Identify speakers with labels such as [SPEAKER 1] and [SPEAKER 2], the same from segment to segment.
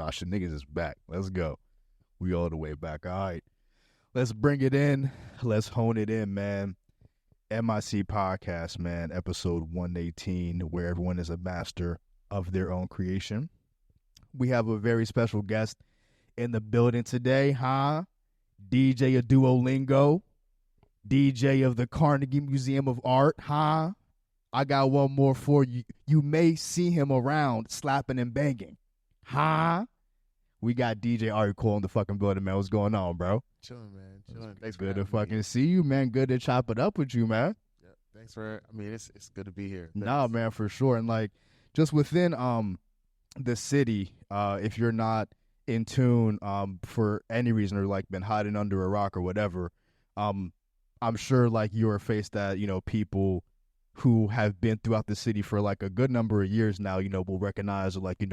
[SPEAKER 1] gosh, the niggas is back. Let's go. We all the way back. All right. Let's bring it in. Let's hone it in, man. MIC Podcast, man, episode 118, where everyone is a master of their own creation. We have a very special guest in the building today, huh? DJ of Duolingo, DJ of the Carnegie Museum of Art, huh? I got one more for you. You may see him around slapping and banging, huh? We got DJ Arie Cole in the fucking building, man. What's going on, bro?
[SPEAKER 2] Chilling, man. Chilling. Thanks
[SPEAKER 1] Good
[SPEAKER 2] for
[SPEAKER 1] to fucking see you, man. Good to chop it up with you, man.
[SPEAKER 2] Yeah, thanks for. I mean, it's good to be here.
[SPEAKER 1] Nah, man, for sure. And like, just within the city, if you're not in tune for any reason or like been hiding under a rock or whatever, I'm sure like you're faced that people who have been throughout the city for like a good number of years now, will recognize or like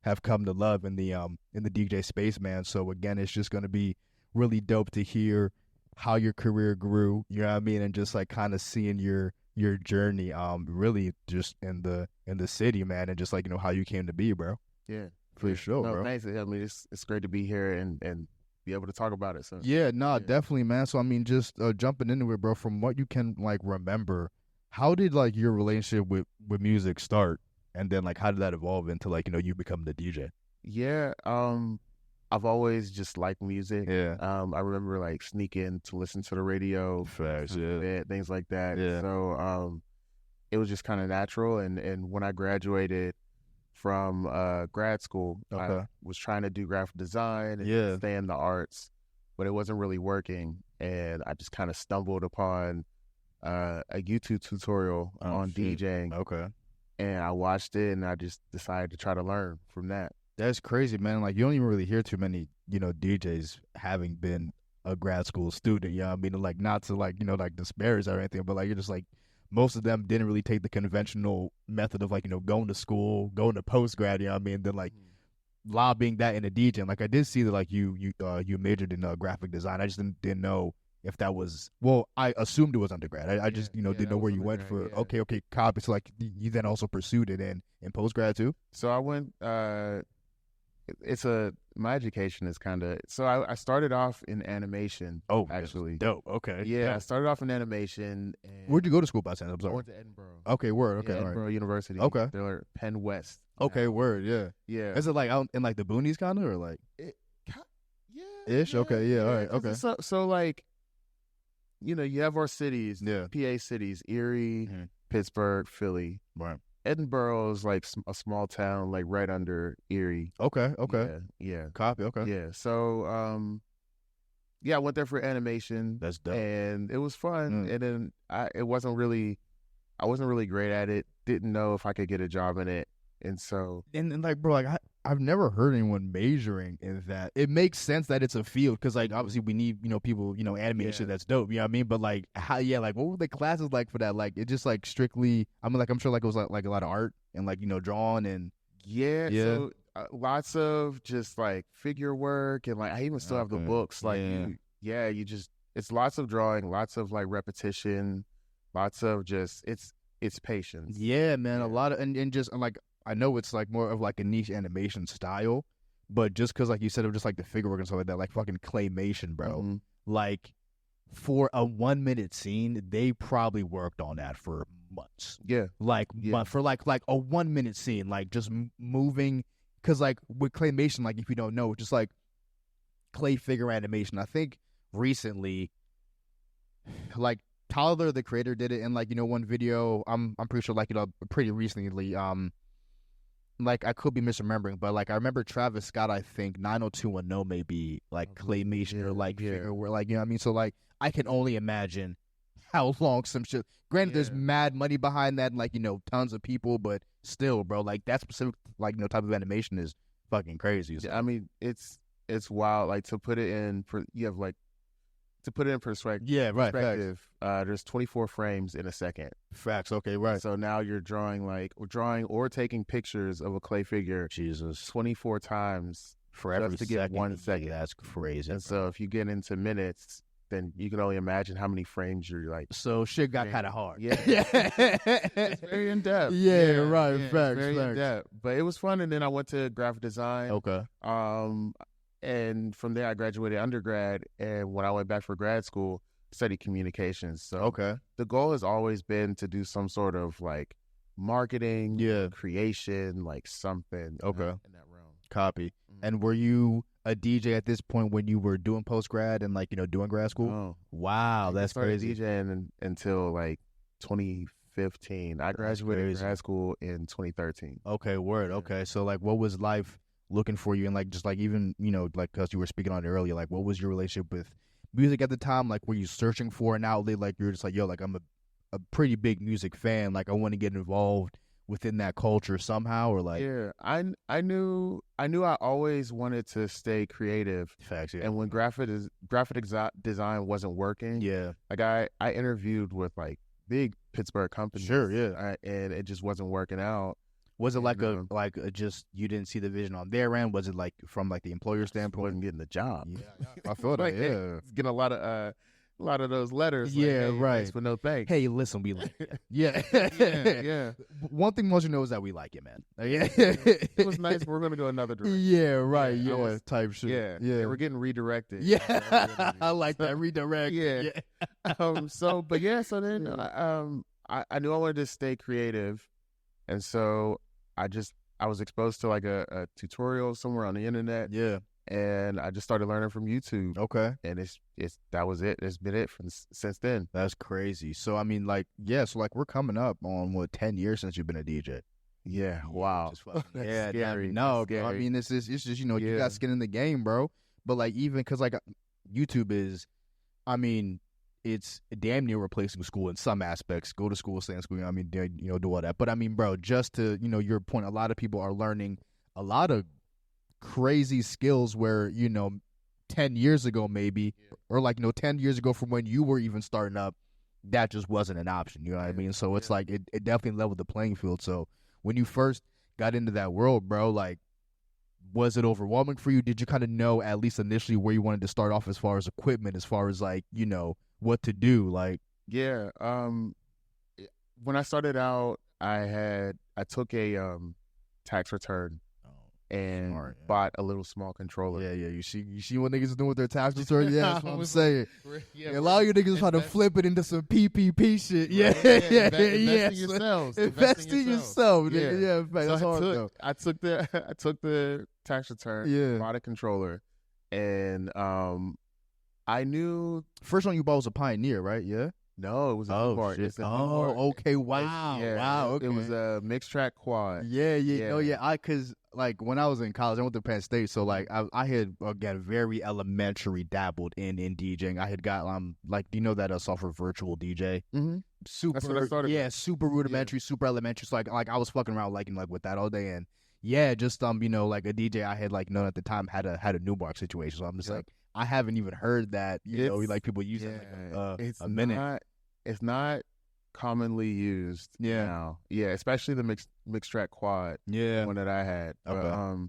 [SPEAKER 1] have come to love in the DJ space, man. So again, it's just gonna be really dope to hear how your career grew, you know what I mean, and just like kind of seeing your journey, really just in the city, man, and just like how you came to be, bro.
[SPEAKER 2] Yeah,
[SPEAKER 1] for sure, bro.
[SPEAKER 2] Thanks. I mean, it's great to be here and be able to talk about it. So
[SPEAKER 1] yeah, definitely, man. So I mean, just jumping into it, bro. From what you can like remember, how did like your relationship with music start, and then like how did that evolve into like you become the DJ?
[SPEAKER 2] Yeah, I've always just liked music.
[SPEAKER 1] Yeah.
[SPEAKER 2] I remember like sneaking to listen to the radio,
[SPEAKER 1] Facts, yeah.
[SPEAKER 2] things like that.
[SPEAKER 1] Yeah.
[SPEAKER 2] So it was just kind of natural. And when I graduated from grad school, I was trying to do graphic design and stay in the arts, but it wasn't really working. And I just kind of stumbled upon a YouTube tutorial on DJing.
[SPEAKER 1] Okay.
[SPEAKER 2] And I watched it, and I just decided to try to learn from that.
[SPEAKER 1] That's crazy, man. Like, you don't even really hear too many, DJs having been a grad school student. You know what I mean? Like, not to, like, like disparage or anything, but, like, you're just, like, most of them didn't really take the conventional method of, like, going to school, going to post-grad, you know what I mean? Then, like, lobbying that in a DJ. And, like, I did see that, like, you majored in graphic design. I just didn't know if that was, well, I assumed it was undergrad. I just, didn't know where you went for. Yeah. Okay, copy. So, like, you then also pursued it in post-grad, too?
[SPEAKER 2] So, I went, my education is kind of, so I started off in animation.
[SPEAKER 1] Oh,
[SPEAKER 2] actually.
[SPEAKER 1] Dope. Okay.
[SPEAKER 2] Yeah, I started off in animation. And
[SPEAKER 1] where'd you go to school, by chance? I'm sorry.
[SPEAKER 2] I went to Edinburgh.
[SPEAKER 1] Okay, word. Okay,
[SPEAKER 2] yeah,
[SPEAKER 1] all
[SPEAKER 2] Edinburgh
[SPEAKER 1] right.
[SPEAKER 2] University.
[SPEAKER 1] Okay.
[SPEAKER 2] They're like Penn West.
[SPEAKER 1] Okay, word. Yeah.
[SPEAKER 2] Yeah.
[SPEAKER 1] Is it like out in like the boonies kind of, or like?
[SPEAKER 2] Yeah.
[SPEAKER 1] Ish. Okay. Yeah. All right. Okay.
[SPEAKER 2] So like, you have our cities.
[SPEAKER 1] Yeah.
[SPEAKER 2] PA cities: Erie, Pittsburgh, Philly.
[SPEAKER 1] Right.
[SPEAKER 2] Edinburgh is like a small town, like right under Erie.
[SPEAKER 1] Okay.
[SPEAKER 2] Yeah.
[SPEAKER 1] Copy. Okay.
[SPEAKER 2] Yeah. So, I went there for animation.
[SPEAKER 1] That's dope.
[SPEAKER 2] And it was fun. And then I wasn't really great at it. Didn't know if I could get a job in it. And so.
[SPEAKER 1] And like, bro, like I've never heard anyone majoring in that. It makes sense that it's a field because, like, obviously we need, people, animating shit that's dope. You know what I mean? But like, like, what were the classes like for that? Like, it just like strictly. I mean, like, I'm sure like it was like a lot of art and like drawing and.
[SPEAKER 2] Yeah. So lots of just like figure work and like I even still have the books. Like, it's lots of drawing, lots of like repetition, lots of just it's patience.
[SPEAKER 1] Yeah, man. A lot of and just like. I know it's like more of like a niche animation style, but just because like you said, it was just like the figure work and stuff like that, like fucking claymation, bro.
[SPEAKER 2] Mm-hmm.
[SPEAKER 1] Like for a 1 minute scene, they probably worked on that for months.
[SPEAKER 2] Yeah,
[SPEAKER 1] for like a 1 minute scene, like just moving. Because like with claymation, like if you don't know, just like clay figure animation. I think recently, like Tyler the Creator did it in like one video. I'm pretty sure like pretty recently. Like I could be misremembering, but like I remember Travis Scott, I think 90210 maybe like claymation or like figure where like you know what I mean. So like I can only imagine how long some shit. Granted, there's mad money behind that, and like tons of people, but still, bro, like that specific like type of animation is fucking crazy. So.
[SPEAKER 2] Yeah, I mean it's wild. Like to put it in perspective.
[SPEAKER 1] Yeah, right.
[SPEAKER 2] Perspective. There's 24 frames in a second.
[SPEAKER 1] Facts. Okay, right.
[SPEAKER 2] So now you're drawing or taking pictures of a clay figure.
[SPEAKER 1] Jesus.
[SPEAKER 2] 24 times
[SPEAKER 1] for every
[SPEAKER 2] to get 1 second.
[SPEAKER 1] That's crazy.
[SPEAKER 2] And so if you get into minutes, then you can only imagine how many frames you're like.
[SPEAKER 1] So shit got kind of hard.
[SPEAKER 2] Yeah. It's very in depth.
[SPEAKER 1] Yeah, right.
[SPEAKER 2] Yeah,
[SPEAKER 1] facts.
[SPEAKER 2] very in depth. But it was fun, and then I went to graphic design.
[SPEAKER 1] Okay.
[SPEAKER 2] And from there I graduated undergrad, and when I went back for grad school, studied communications. So
[SPEAKER 1] okay,
[SPEAKER 2] the goal has always been to do some sort of like marketing, creation, like something.
[SPEAKER 1] Okay.
[SPEAKER 2] In that realm.
[SPEAKER 1] Copy. Mm-hmm. And were you a DJ at this point when you were doing post grad and like doing grad school?
[SPEAKER 2] Oh.
[SPEAKER 1] Wow, that's crazy.
[SPEAKER 2] DJing until like 2015. I graduated grad school in 2013.
[SPEAKER 1] Okay, word. Yeah. Okay, so like, what was life looking for you? And like, just like even like because you were speaking on it earlier, like, what was your relationship with music at the time? Like, were you searching for an outlet? Like, you're just like, yo, like I'm a pretty big music fan. Like, I want to get involved within that culture somehow, or like
[SPEAKER 2] I knew I always wanted to stay creative.
[SPEAKER 1] Facts, yeah.
[SPEAKER 2] And when graphic design wasn't working, like I interviewed with like big Pittsburgh companies, and it just wasn't working out.
[SPEAKER 1] Was it like just you didn't see the vision on their end? Was it like from like the employer standpoint?
[SPEAKER 2] Wasn't getting the job.
[SPEAKER 1] I feel
[SPEAKER 2] like,
[SPEAKER 1] that.
[SPEAKER 2] Getting a lot of those letters.
[SPEAKER 1] Yeah,
[SPEAKER 2] like, hey,
[SPEAKER 1] right.
[SPEAKER 2] Thanks, but no thanks.
[SPEAKER 1] Hey, listen, we like it.
[SPEAKER 2] Yeah.
[SPEAKER 1] One thing most you know is that we like it, man.
[SPEAKER 2] It was nice. But we're gonna go another direction.
[SPEAKER 1] Yeah, right. Yeah, type shit.
[SPEAKER 2] Yeah. We're getting redirected.
[SPEAKER 1] Yeah, I like that redirect.
[SPEAKER 2] Yeah. So then I knew I wanted to stay creative, and so I was exposed to like a tutorial somewhere on the internet.
[SPEAKER 1] Yeah.
[SPEAKER 2] And I just started learning from YouTube.
[SPEAKER 1] Okay.
[SPEAKER 2] And that was it. It's been it since then.
[SPEAKER 1] That's crazy. So I mean, like, so like we're coming up on 10 years since you've been a DJ.
[SPEAKER 2] Yeah. Wow.
[SPEAKER 1] Yeah.
[SPEAKER 2] Scary.
[SPEAKER 1] No,
[SPEAKER 2] scary.
[SPEAKER 1] I mean, it's just you got skin in the game, bro. But like even because like YouTube is, I mean, it's damn near replacing school in some aspects. Go to school, stay in school. I mean, do all that. But I mean, bro, just to your point, a lot of people are learning a lot of crazy skills where 10 years ago maybe or like 10 years ago from when you were even starting up, that just wasn't an option, you know what I mean? So it's like it definitely leveled the playing field. So when you first got into that world, bro, like, was it overwhelming for you? Did you kind of know at least initially where you wanted to start off as far as equipment, as far as like what to do? Like
[SPEAKER 2] when I started out, I took a tax return and bought a little small controller.
[SPEAKER 1] Yeah. You see what niggas doing with their tax return? Yeah, that's what I'm saying. A lot of you niggas try to flip it into some PPP shit.
[SPEAKER 2] Invest in yourselves.
[SPEAKER 1] Invest in yourself. Yeah, that's hard though.
[SPEAKER 2] I took the tax return, bought a controller, and I knew
[SPEAKER 1] first one you bought was a Pioneer, right? Yeah.
[SPEAKER 2] No, it was a Newport.
[SPEAKER 1] Okay. Wow. Wow. Okay.
[SPEAKER 2] It was a mixed track quad.
[SPEAKER 1] Yeah. No, yeah. Cause like when I was in college, I went to Penn State, so like I had again very elementary dabbled in DJing. I had got like, do you know that software Virtual DJ?
[SPEAKER 2] Mm-hmm.
[SPEAKER 1] Super.
[SPEAKER 2] That's what I started with.
[SPEAKER 1] Super rudimentary, super elementary. So like I was fucking around like with that all day, and just like a DJ I had like known at the time had a Newmark situation. So I'm just like, I haven't even heard that like people use it like a minute.
[SPEAKER 2] It's not commonly used now. Yeah, especially the mixed track quad.
[SPEAKER 1] Yeah,
[SPEAKER 2] one that I had.
[SPEAKER 1] Okay.
[SPEAKER 2] But,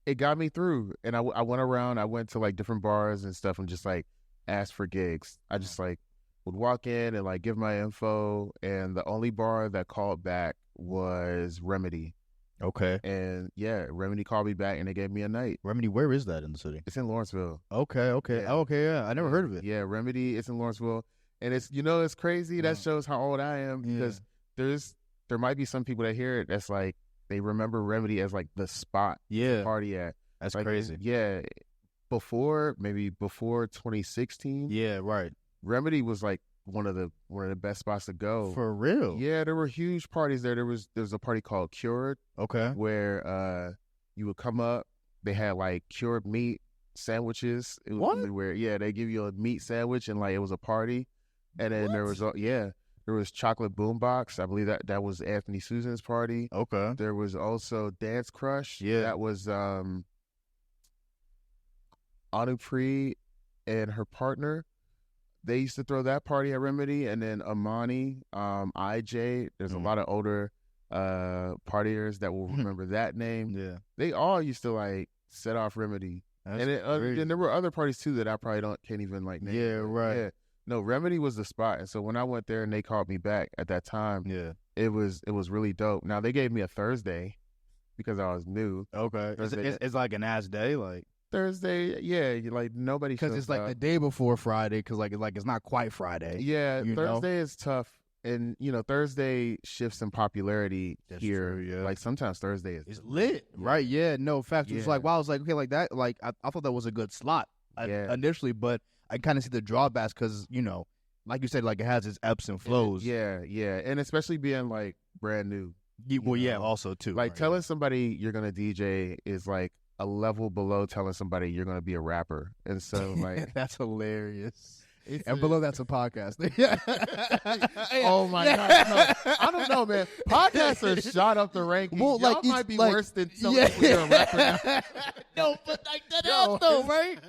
[SPEAKER 2] it got me through, and I went around. I went to like different bars and stuff, and just like asked for gigs. I just like would walk in and like give my info, and the only bar that called back was Remedy.
[SPEAKER 1] Okay.
[SPEAKER 2] And Remedy called me back and they gave me a night.
[SPEAKER 1] Remedy, where is that in the city?
[SPEAKER 2] It's in Lawrenceville.
[SPEAKER 1] Okay. Yeah. I never heard of it.
[SPEAKER 2] Yeah, Remedy, it's in Lawrenceville. And it's it's crazy. That shows how old I am, because there might be some people that hear it that's like they remember Remedy as like the spot to party at.
[SPEAKER 1] That's
[SPEAKER 2] like,
[SPEAKER 1] crazy.
[SPEAKER 2] Yeah. Before 2016.
[SPEAKER 1] Yeah, right.
[SPEAKER 2] Remedy was like one of the best spots to go.
[SPEAKER 1] For real?
[SPEAKER 2] Yeah, there were huge parties there. There was a party called Cured.
[SPEAKER 1] Okay.
[SPEAKER 2] Where you would come up, they had like cured meat sandwiches. It was
[SPEAKER 1] what?
[SPEAKER 2] Where they give you a meat sandwich and like it was a party. And then there was Chocolate Boombox. I believe that was Anthony Susan's party.
[SPEAKER 1] Okay.
[SPEAKER 2] There was also Dance Crush.
[SPEAKER 1] Yeah.
[SPEAKER 2] That was Anupree and her partner. They used to throw that party at Remedy. And then Amani, IJ. There's a lot of older partiers that will remember that name.
[SPEAKER 1] Yeah.
[SPEAKER 2] They all used to like set off Remedy. And there were other parties too that I probably can't even like name.
[SPEAKER 1] Yeah, right.
[SPEAKER 2] Yeah. No, Remedy was the spot. And so when I went there and they called me back at that time, it was really dope. Now they gave me a Thursday because I was new.
[SPEAKER 1] Okay. It's like an ass day, like
[SPEAKER 2] Thursday, yeah, like nobody
[SPEAKER 1] because it's like the day before Friday, because like it's not quite Friday.
[SPEAKER 2] Yeah, Thursday is tough, and Thursday shifts in popularity here.
[SPEAKER 1] True, yeah.
[SPEAKER 2] Like sometimes Thursday is
[SPEAKER 1] lit, right? Yeah, no facts. It was like, wow, I was like, okay, like that, like I thought that was a good slot initially, but I kind of see the drawbacks because like you said, like it has its ebbs and flows.
[SPEAKER 2] Yeah, and especially being like brand new.
[SPEAKER 1] Also too.
[SPEAKER 2] Like telling somebody you're gonna DJ is like a level below telling somebody you're going to be a rapper. And so like
[SPEAKER 1] that's hilarious. And below that's a podcast.
[SPEAKER 2] Oh my God. No, I don't know, man. Podcasts are shot up the rankings. Well, like, y'all might be worse than some people you're a rapper now.
[SPEAKER 1] No, but like that ass though, right?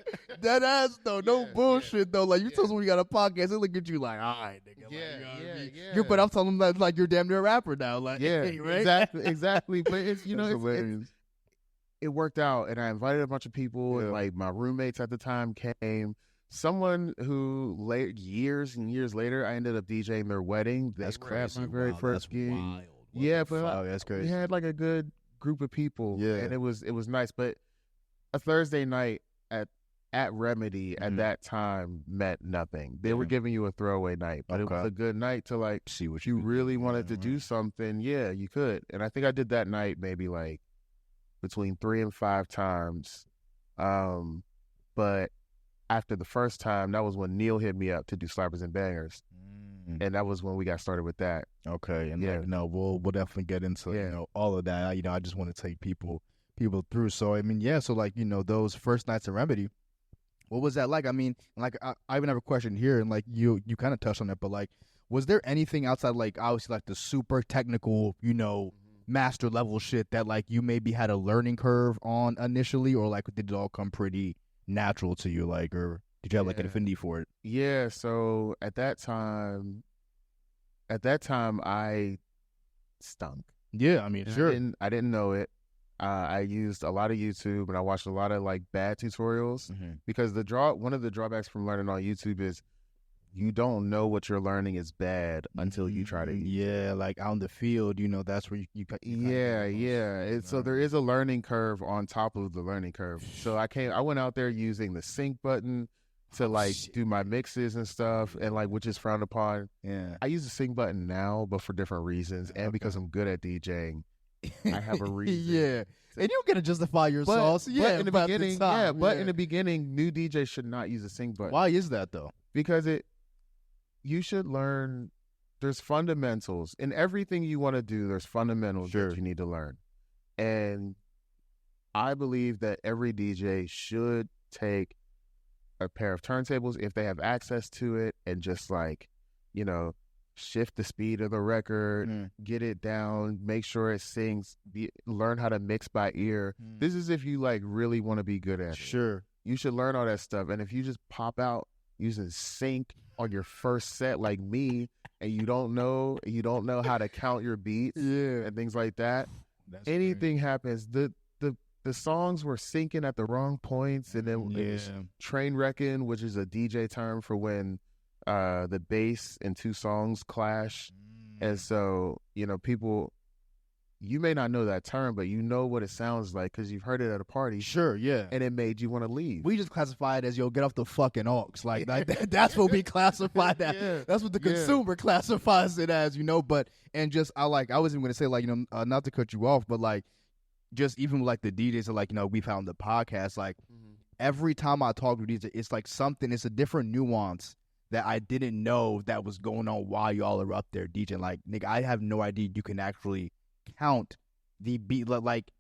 [SPEAKER 1] That ass though. No bullshit though. Like you tell someone you got a podcast, they look at you like, all right, nigga. Yeah. But I'm telling them that like you're damn near a rapper now. Like, right?
[SPEAKER 2] Exactly. But it's it worked out, and I invited a bunch of people, and like my roommates at the time came. Someone who years and years later, I ended up DJing their wedding.
[SPEAKER 1] That's crazy.
[SPEAKER 2] My very first gig. Wild. But that's crazy. We had like a good group of people, and it was nice. But a Thursday night at Remedy at that time meant nothing. They were giving you a throwaway night, but it was a good night to like
[SPEAKER 1] see what
[SPEAKER 2] you really wanted to do something. Yeah, you could, and I think I did that night maybe like between 3 and 5 times. But after the first time, that was when Neil hit me up to do Slappers and Bangers. And that was when we got started with that.
[SPEAKER 1] Okay. And we'll definitely get into all of that. I just want to take people through. So I mean, so like, those first nights of Remedy, what was that like? I mean, like I even have a question here, and like you kind of touched on it, but like, was there anything outside like obviously like the super technical, master level shit that like you maybe had a learning curve on initially, or like did it all come pretty natural to you, like, or did you have like an affinity for it?
[SPEAKER 2] Yeah, so at that time I stunk.
[SPEAKER 1] Yeah, I mean, sure.
[SPEAKER 2] I didn't know it. I used a lot of YouTube, and I watched a lot of like bad tutorials because one of the drawbacks from learning on YouTube is you don't know what you're learning is bad until you try to use it.
[SPEAKER 1] Yeah, like out in the field, that's where you
[SPEAKER 2] So there is a learning curve on top of the learning curve. So I went out there using the sync button to like do my mixes and stuff, and like which is frowned upon.
[SPEAKER 1] Yeah,
[SPEAKER 2] I use the sync button now, but for different reasons, and because I'm good at DJing, I have a reason.
[SPEAKER 1] And you get to justify your sauce.
[SPEAKER 2] But in the beginning, new DJs should not use the sync button.
[SPEAKER 1] Why is that though?
[SPEAKER 2] Because you should learn. There's fundamentals in everything you want to do. There's fundamentals that you need to learn, and I believe that every DJ should take a pair of turntables if they have access to it, and just like, shift the speed of the record, get it down, make sure it sings, learn how to mix by ear. This is if you like really want to be good at it.
[SPEAKER 1] Sure.
[SPEAKER 2] You should learn all that stuff. And if you just pop out using sync on your first set like me, and you don't know how to count your beats and things like that, anything happens. The songs were syncing at the wrong points, and then it was train wrecking, which is a DJ term for when the bass in 2 songs clash. And so, people, you may not know that term, but you know what it sounds like because you've heard it at a party.
[SPEAKER 1] Sure, yeah.
[SPEAKER 2] And it made you want to leave.
[SPEAKER 1] We just classify it as, get off the fucking aux. Like, that's what we classify that. That's what the consumer classifies it as, But, and just, I wasn't even going to say, like, not to cut you off, but, like, just even like the DJs are like, we found the podcast, like, every time I talk to DJs, it's like it's a different nuance that I didn't know that was going on while y'all are up there DJing. Like, nigga, I have no idea you can actually count the beat. Like,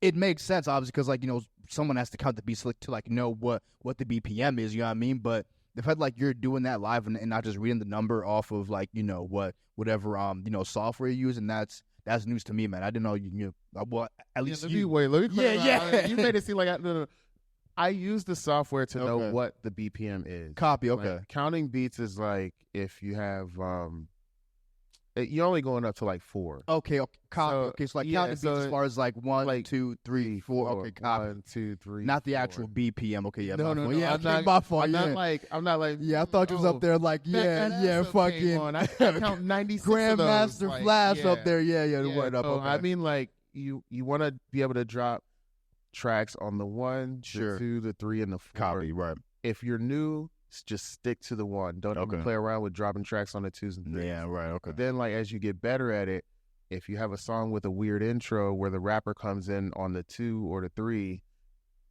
[SPEAKER 1] it makes sense, obviously, because, like, someone has to count the beats to, like, know what the BPM is, you know what I mean? But the fact, like, you're doing that live and not just reading the number off of, like, whatever, software you use, and that's news to me, man. I didn't know well, at least
[SPEAKER 2] let me clarify. You made it seem like
[SPEAKER 1] no.
[SPEAKER 2] I use the software to know what the BPM is.
[SPEAKER 1] Copy, okay.
[SPEAKER 2] Like, counting beats is like if you have You're only going up to like 4.
[SPEAKER 1] Okay, okay, so like counting beats as far as like 1,
[SPEAKER 2] like
[SPEAKER 1] 2, 3, 4. Okay, copy.
[SPEAKER 2] 1, 2, 3.
[SPEAKER 1] Not the
[SPEAKER 2] 4.
[SPEAKER 1] actual BPM. Okay, yeah,
[SPEAKER 2] no.
[SPEAKER 1] Yeah,
[SPEAKER 2] my fault. I'm not like.
[SPEAKER 1] Yeah, I thought you was up there like fucking.
[SPEAKER 2] I count 96
[SPEAKER 1] Grandmaster
[SPEAKER 2] like,
[SPEAKER 1] Flash up there. Yeah, the
[SPEAKER 2] yeah.
[SPEAKER 1] word up.
[SPEAKER 2] So,
[SPEAKER 1] Okay.
[SPEAKER 2] I mean, like you want to be able to drop tracks on the 1,
[SPEAKER 1] sure.
[SPEAKER 2] the 2, the 3, and the 4.
[SPEAKER 1] Copy, right.
[SPEAKER 2] If you're new, just stick to the 1. Don't even play around with dropping tracks on the 2s and 3s.
[SPEAKER 1] Yeah, right. Okay.
[SPEAKER 2] But then, like, as you get better at it, if you have a song with a weird intro where the rapper comes in on the 2 or the 3,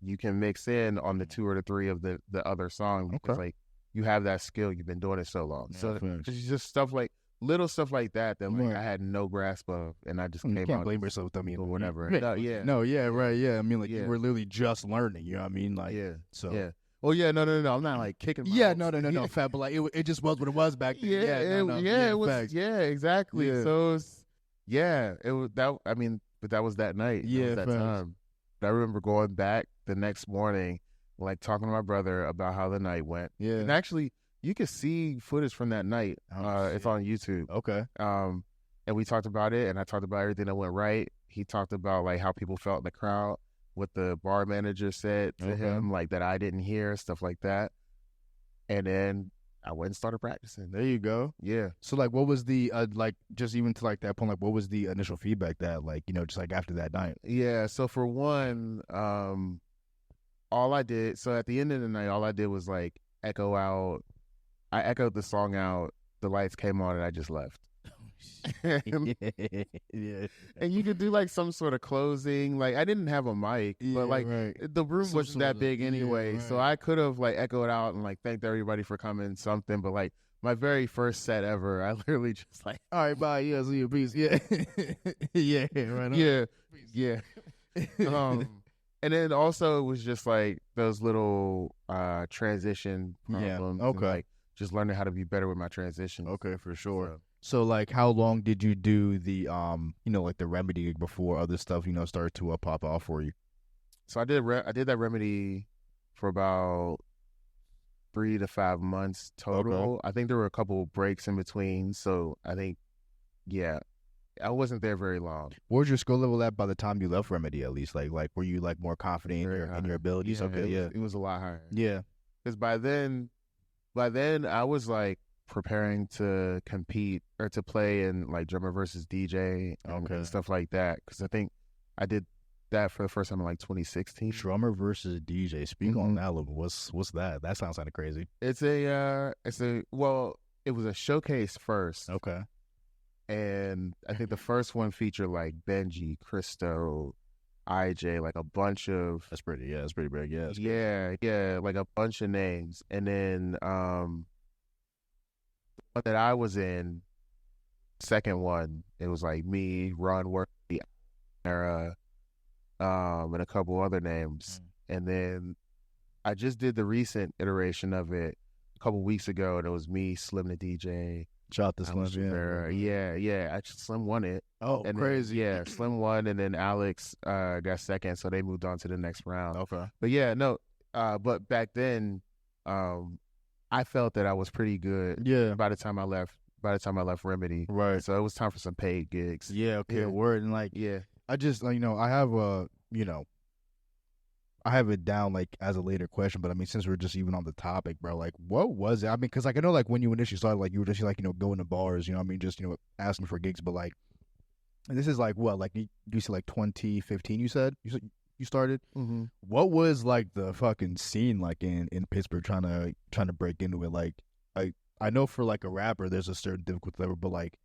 [SPEAKER 2] you can mix in on the 2 or the 3 of the other song because, like, you have that skill. You've been doing it so long. Yeah, so it's just stuff like little stuff like that like I had no grasp of, and I just came out.
[SPEAKER 1] Can't blame yourself. I mean,
[SPEAKER 2] or whatever.
[SPEAKER 1] No, yeah, right. Yeah, I mean, like you were literally just learning. You know what I mean? Like, So.
[SPEAKER 2] Yeah. Well, yeah, no. I'm not like kicking.
[SPEAKER 1] No, fat, but like it just was what it was back then.
[SPEAKER 2] It was.
[SPEAKER 1] Facts.
[SPEAKER 2] Yeah, exactly.
[SPEAKER 1] Yeah.
[SPEAKER 2] So, it was that. I mean, but that was that night.
[SPEAKER 1] Yeah,
[SPEAKER 2] that time. But I remember going back the next morning, like talking to my brother about how the night went.
[SPEAKER 1] Yeah,
[SPEAKER 2] and actually, you can see footage from that night. It's on YouTube.
[SPEAKER 1] Okay.
[SPEAKER 2] And we talked about it, and I talked about everything that went right. He talked about like how people felt in the crowd. What the bar manager said to him, like that I didn't hear, stuff like that. And then I went and started practicing.
[SPEAKER 1] There you go.
[SPEAKER 2] Yeah.
[SPEAKER 1] So like, what was the like just even to like that point, like what was the initial feedback that like just like after that night?
[SPEAKER 2] Yeah. So for one, all I did. So at the end of the night, all I did was like echo out. I echoed the song out. The lights came on, and I just left.
[SPEAKER 1] Yeah.
[SPEAKER 2] And you could do like some sort of closing. Like I didn't have a mic, but like the room wasn't that big anyway, so I could have like echoed out and like thanked everybody for coming, something. But like my very first set ever, I literally just like,
[SPEAKER 1] all right, bye, yeah, see you, peace, yeah, yeah, right, on.
[SPEAKER 2] Yeah. And then also it was just like those little transition problems.
[SPEAKER 1] Yeah. Okay.
[SPEAKER 2] And, like just learning how to be better with my transitions.
[SPEAKER 1] Okay, for sure. So like, how long did you do the like the Remedy gig before other stuff started to pop off for you?
[SPEAKER 2] So I did that Remedy for about 3 to 5 months total. Okay. I think there were a couple breaks in between. So I think, I wasn't there very long.
[SPEAKER 1] What was your skill level at by the time you left Remedy? At least like were you like more confident in your abilities?
[SPEAKER 2] Yeah, it was a lot higher.
[SPEAKER 1] Yeah,
[SPEAKER 2] because by then I was like preparing to compete or to play in like drummer versus DJ and stuff like that. Because I think I did that for the first time in like 2016.
[SPEAKER 1] Drummer versus DJ. Speak on that a little bit. What's that? That sounds kind of crazy.
[SPEAKER 2] It was a showcase first.
[SPEAKER 1] Okay.
[SPEAKER 2] And I think the first one featured like Benji, Christo, IJ, like a bunch of.
[SPEAKER 1] That's pretty big.
[SPEAKER 2] Yeah, like a bunch of names. And then the one that I was in, second one, it was like me, Ron Worthy, Era, and a couple other names. And then I just did the recent iteration of it a couple weeks ago, and it was me, Slim the DJ.
[SPEAKER 1] Shot the Slim,
[SPEAKER 2] yeah. Actually, Slim won it.
[SPEAKER 1] Oh,
[SPEAKER 2] and
[SPEAKER 1] crazy.
[SPEAKER 2] Then, Slim won, and then Alex got second, so they moved on to the next round.
[SPEAKER 1] Okay.
[SPEAKER 2] But but back then, I felt that I was pretty good.
[SPEAKER 1] Yeah.
[SPEAKER 2] By the time I left Remedy,
[SPEAKER 1] right?
[SPEAKER 2] So it was time for some paid gigs.
[SPEAKER 1] Yeah. Okay. Yeah. Word and like I just I have I have it down like as a later question, but I mean, since we're just even on the topic, bro, like what was it? I mean, because like I know like when you initially started, like you were just like going to bars, I mean, just asking for gigs, but like this is like what, like you said like 2015, you said you started.
[SPEAKER 2] Mm-hmm.
[SPEAKER 1] What was like the fucking scene like in Pittsburgh trying to break into it? Like I know for like a rapper, there's a certain difficulty level, but like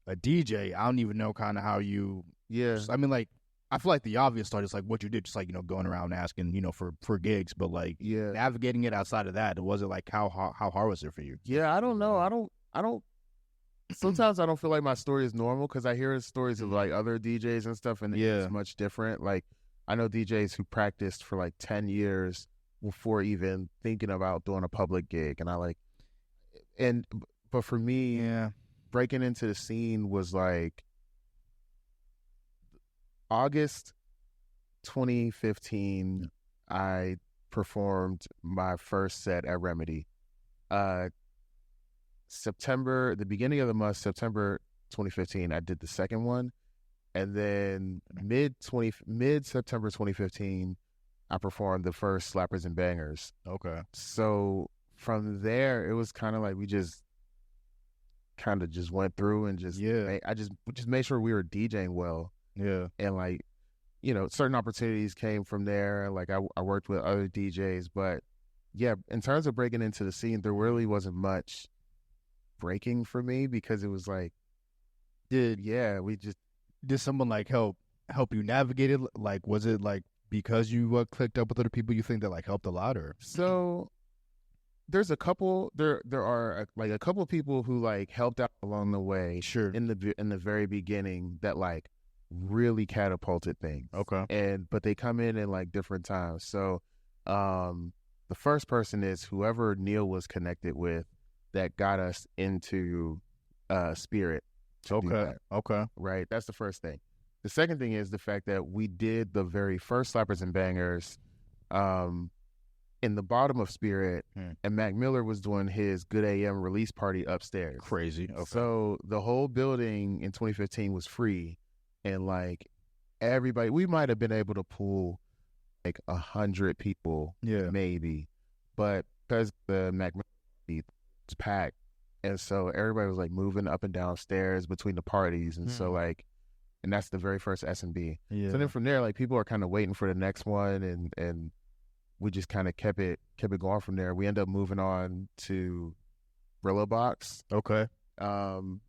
[SPEAKER 1] a DJ, I don't even know kind of how you.
[SPEAKER 2] Yeah.
[SPEAKER 1] I mean, like. I feel like the obvious start is like what you did, just like going around asking, for gigs, but like navigating it outside of that, was it like how hard was it for you?
[SPEAKER 2] Yeah, I don't know. I don't. Sometimes I don't feel like my story is normal because I hear stories of like other DJs and stuff, and it's much different. Like I know DJs who practiced for like 10 years before even thinking about doing a public gig, and but for me, breaking into the scene was like. August 2015, I performed my first set at Remedy. The beginning of the month, September 2015, I did the second one. And then mid September 2015, I performed the first Slappers and Bangers.
[SPEAKER 1] Okay.
[SPEAKER 2] So from there, it was kind of like we just kind of just went through and just we just made sure we were DJing well.
[SPEAKER 1] Yeah.
[SPEAKER 2] And like, you know, certain opportunities came from there. Like I worked with other DJs, but yeah, in terms of breaking into the scene, there really wasn't much breaking for me because it was like, did
[SPEAKER 1] someone like help you navigate it? Like, was it like because you clicked up with other people, you think that like helped a lot, or?
[SPEAKER 2] So there's a couple, there are like a couple of people who like helped out along the way.
[SPEAKER 1] Sure.
[SPEAKER 2] In the very beginning that like really catapulted things.
[SPEAKER 1] Okay.
[SPEAKER 2] But they come in like different times. So, the first person is whoever Neil was connected with that got us into Spirit.
[SPEAKER 1] Okay.
[SPEAKER 2] Right. That's the first thing. The second thing is the fact that we did the very first Slappers and Bangers in the bottom of Spirit, and Mac Miller was doing his Good AM release party upstairs.
[SPEAKER 1] Crazy. Okay.
[SPEAKER 2] So the whole building in 2015 was free, and like everybody, we might have been able to pull like 100 people, maybe, but because the Mac Miller was packed, and so everybody was like moving up and down stairs between the parties, and so like, and that's the very first S&B.
[SPEAKER 1] Yeah.
[SPEAKER 2] So then from there, like people are kind of waiting for the next one, and we just kind of kept it going from there. We ended up moving on to Brillo Box.
[SPEAKER 1] Okay.
[SPEAKER 2] And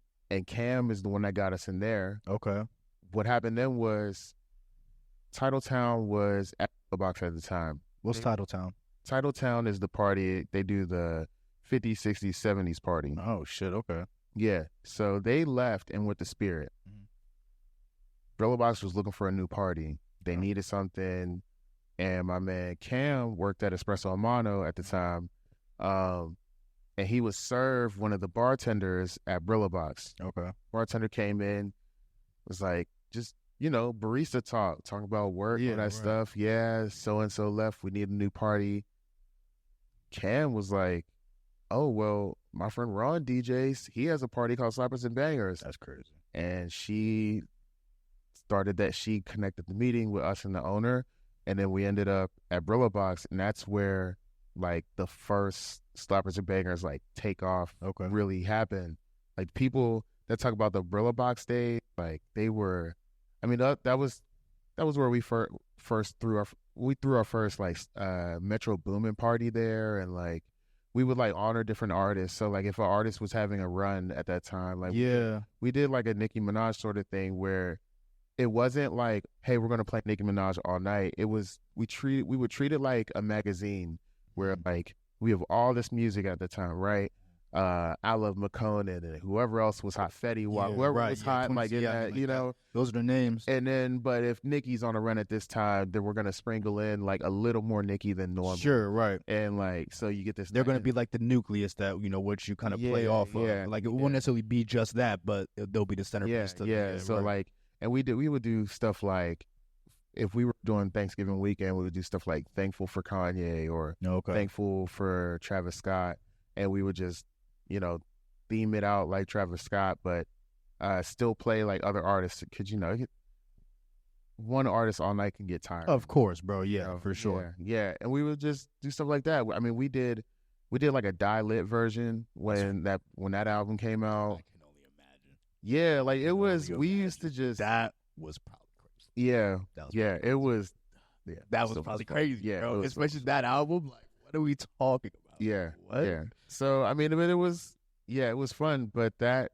[SPEAKER 2] Cam is the one that got us in there.
[SPEAKER 1] Okay.
[SPEAKER 2] What happened then was Titletown was at Brillo Box at the time.
[SPEAKER 1] What's Titletown?
[SPEAKER 2] Titletown is the party. They do the 50s, 60s, 70s party.
[SPEAKER 1] Oh, shit. Okay.
[SPEAKER 2] Yeah. So they left and went to Spirit. Brillo Box was looking for a new party. They needed something. And my man Cam worked at Espresso Amano at the time. And he was served one of the bartenders at Brillo Box.
[SPEAKER 1] Okay.
[SPEAKER 2] Bartender came in, was like, just, you know, barista talk about work and that stuff. Yeah, so-and-so left. We need a new party. Cam was like, oh, well, my friend Ron DJs. He has a party called Slappers and Bangers.
[SPEAKER 1] That's crazy.
[SPEAKER 2] And she started that. She connected the meeting with us and the owner. And then we ended up at Brillo Box. And that's where, like, the first Slappers and Bangers, like, take off really happened. Like, people that talk about the Brillo Box day, like, they were, I mean, that was where we first threw our first, like, Metro Boomin party there. And, like, we would like honor different artists. So like if an artist was having a run at that time, like we did like a Nicki Minaj sort of thing where it wasn't like, hey, we're gonna play Nicki Minaj all night. It was we would treat it like a magazine where like we have all this music at the time, right? I Love McConan and whoever else was hot, Fetty Wap, whoever was hot, like in that, you know,
[SPEAKER 1] those are the names.
[SPEAKER 2] And then, but if Nicki's on a run at this time, then we're gonna sprinkle in like a little more Nicki than normal.
[SPEAKER 1] Sure, right.
[SPEAKER 2] And like, so you get this.
[SPEAKER 1] They're gonna be like the nucleus that which you kind of play off of. Like it won't necessarily be just that, but they'll be the centerpiece.
[SPEAKER 2] So like, and we would do stuff like, if we were doing Thanksgiving weekend, we would do stuff like Thankful for Kanye or Thankful for Travis Scott, and we would just, you know, theme it out like Travis Scott, but still play like other artists. Because, you know, one artist all night can get tired.
[SPEAKER 1] Of course, bro. Yeah, you know, for sure.
[SPEAKER 2] Yeah. And we would just do stuff like that. I mean, we did like a Die Lit version when that album came out.
[SPEAKER 1] I can only imagine.
[SPEAKER 2] Yeah, like it was, we used to just.
[SPEAKER 1] That was probably crazy.
[SPEAKER 2] Yeah. It was. Yeah.
[SPEAKER 1] That was probably crazy, yeah, bro. Especially that album. Like, what are we talking about?
[SPEAKER 2] Yeah.
[SPEAKER 1] What?
[SPEAKER 2] Yeah. So, I mean, it was fun, but that,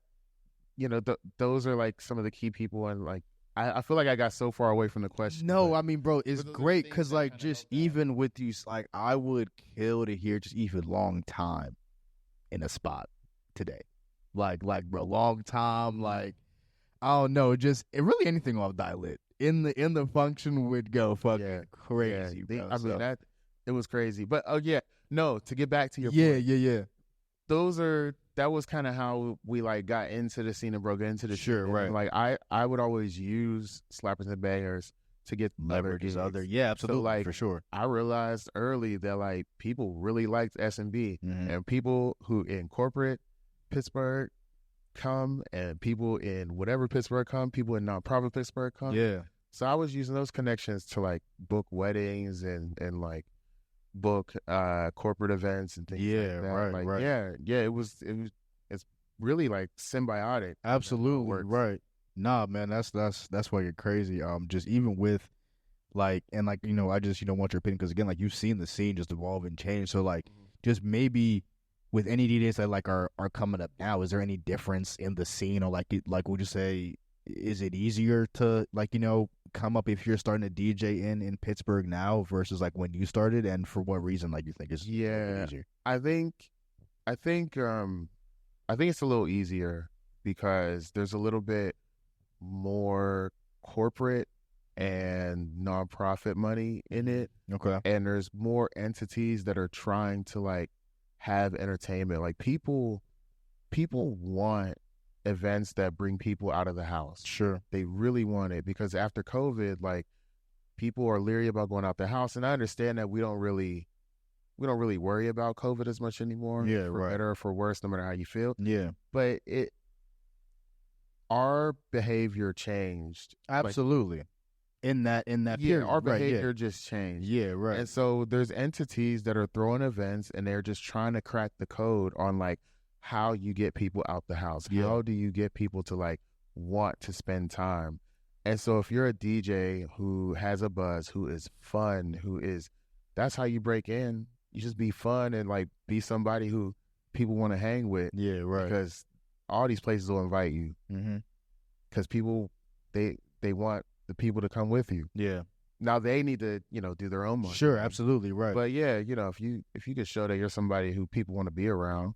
[SPEAKER 2] you know, those are like some of the key people. And like, I feel like I got so far away from the question.
[SPEAKER 1] No, I mean, bro, it's great because like just even with you, like I would kill to hear just even Long Time in a spot today. Like, bro, Long Time, like, I don't know, just really anything off Die Lit in the function would go fucking crazy.
[SPEAKER 2] Yeah. I mean, that, it was crazy. But no, to get back to your
[SPEAKER 1] point.
[SPEAKER 2] That was kind of how we like got into the scene and broke into the
[SPEAKER 1] scene. Right.
[SPEAKER 2] Like I would always use Slappers and Bangers to get
[SPEAKER 1] leverage other. Yeah, absolutely.
[SPEAKER 2] So like
[SPEAKER 1] for sure.
[SPEAKER 2] I realized early that like people really liked S&B, and people who in corporate Pittsburgh, come and people in whatever Pittsburgh come, people in nonprofit Pittsburgh come.
[SPEAKER 1] Yeah.
[SPEAKER 2] So I was using those connections to like book weddings and like book corporate events and things like that.
[SPEAKER 1] Right.
[SPEAKER 2] Yeah, it's really like symbiotic.
[SPEAKER 1] Absolutely, right. Nah, man, that's why you're crazy. Just even with like, and like, I just, want your opinion, because again, like, you've seen the scene just evolve and change. So like, just maybe with any DJs that like are coming up now, is there any difference in the scene, or like would you say, is it easier to like, come up if you're starting to DJ in Pittsburgh now versus like when you started, and for what reason, like, you think it's easier?
[SPEAKER 2] I think it's a little easier because there's a little bit more corporate and nonprofit money in it.
[SPEAKER 1] Okay.
[SPEAKER 2] And there's more entities that are trying to like have entertainment. Like people want events that bring people out of the house.
[SPEAKER 1] Sure.
[SPEAKER 2] They really want it, because after COVID, like, people are leery about going out the house. And I understand that we don't really worry about COVID as much anymore.
[SPEAKER 1] Yeah,
[SPEAKER 2] for
[SPEAKER 1] right.
[SPEAKER 2] better or for worse, no matter how you feel.
[SPEAKER 1] Yeah.
[SPEAKER 2] But our behavior changed.
[SPEAKER 1] Absolutely.
[SPEAKER 2] Like,
[SPEAKER 1] in that period.
[SPEAKER 2] Our behavior just changed.
[SPEAKER 1] Yeah, right.
[SPEAKER 2] And so there's entities that are throwing events, and they're just trying to crack the code on like how you get people out the house.
[SPEAKER 1] Yeah.
[SPEAKER 2] How do you get people to like want to spend time? And so if you're a DJ who has a buzz, who is fun, that's how you break in. You just be fun and like be somebody who people want to hang with.
[SPEAKER 1] Yeah, right.
[SPEAKER 2] Because all these places will invite you. Because people, they want the people to come with you.
[SPEAKER 1] Yeah.
[SPEAKER 2] Now they need to, do their own money.
[SPEAKER 1] Sure, absolutely, right.
[SPEAKER 2] But yeah, if you could show that you're somebody who people want to be around,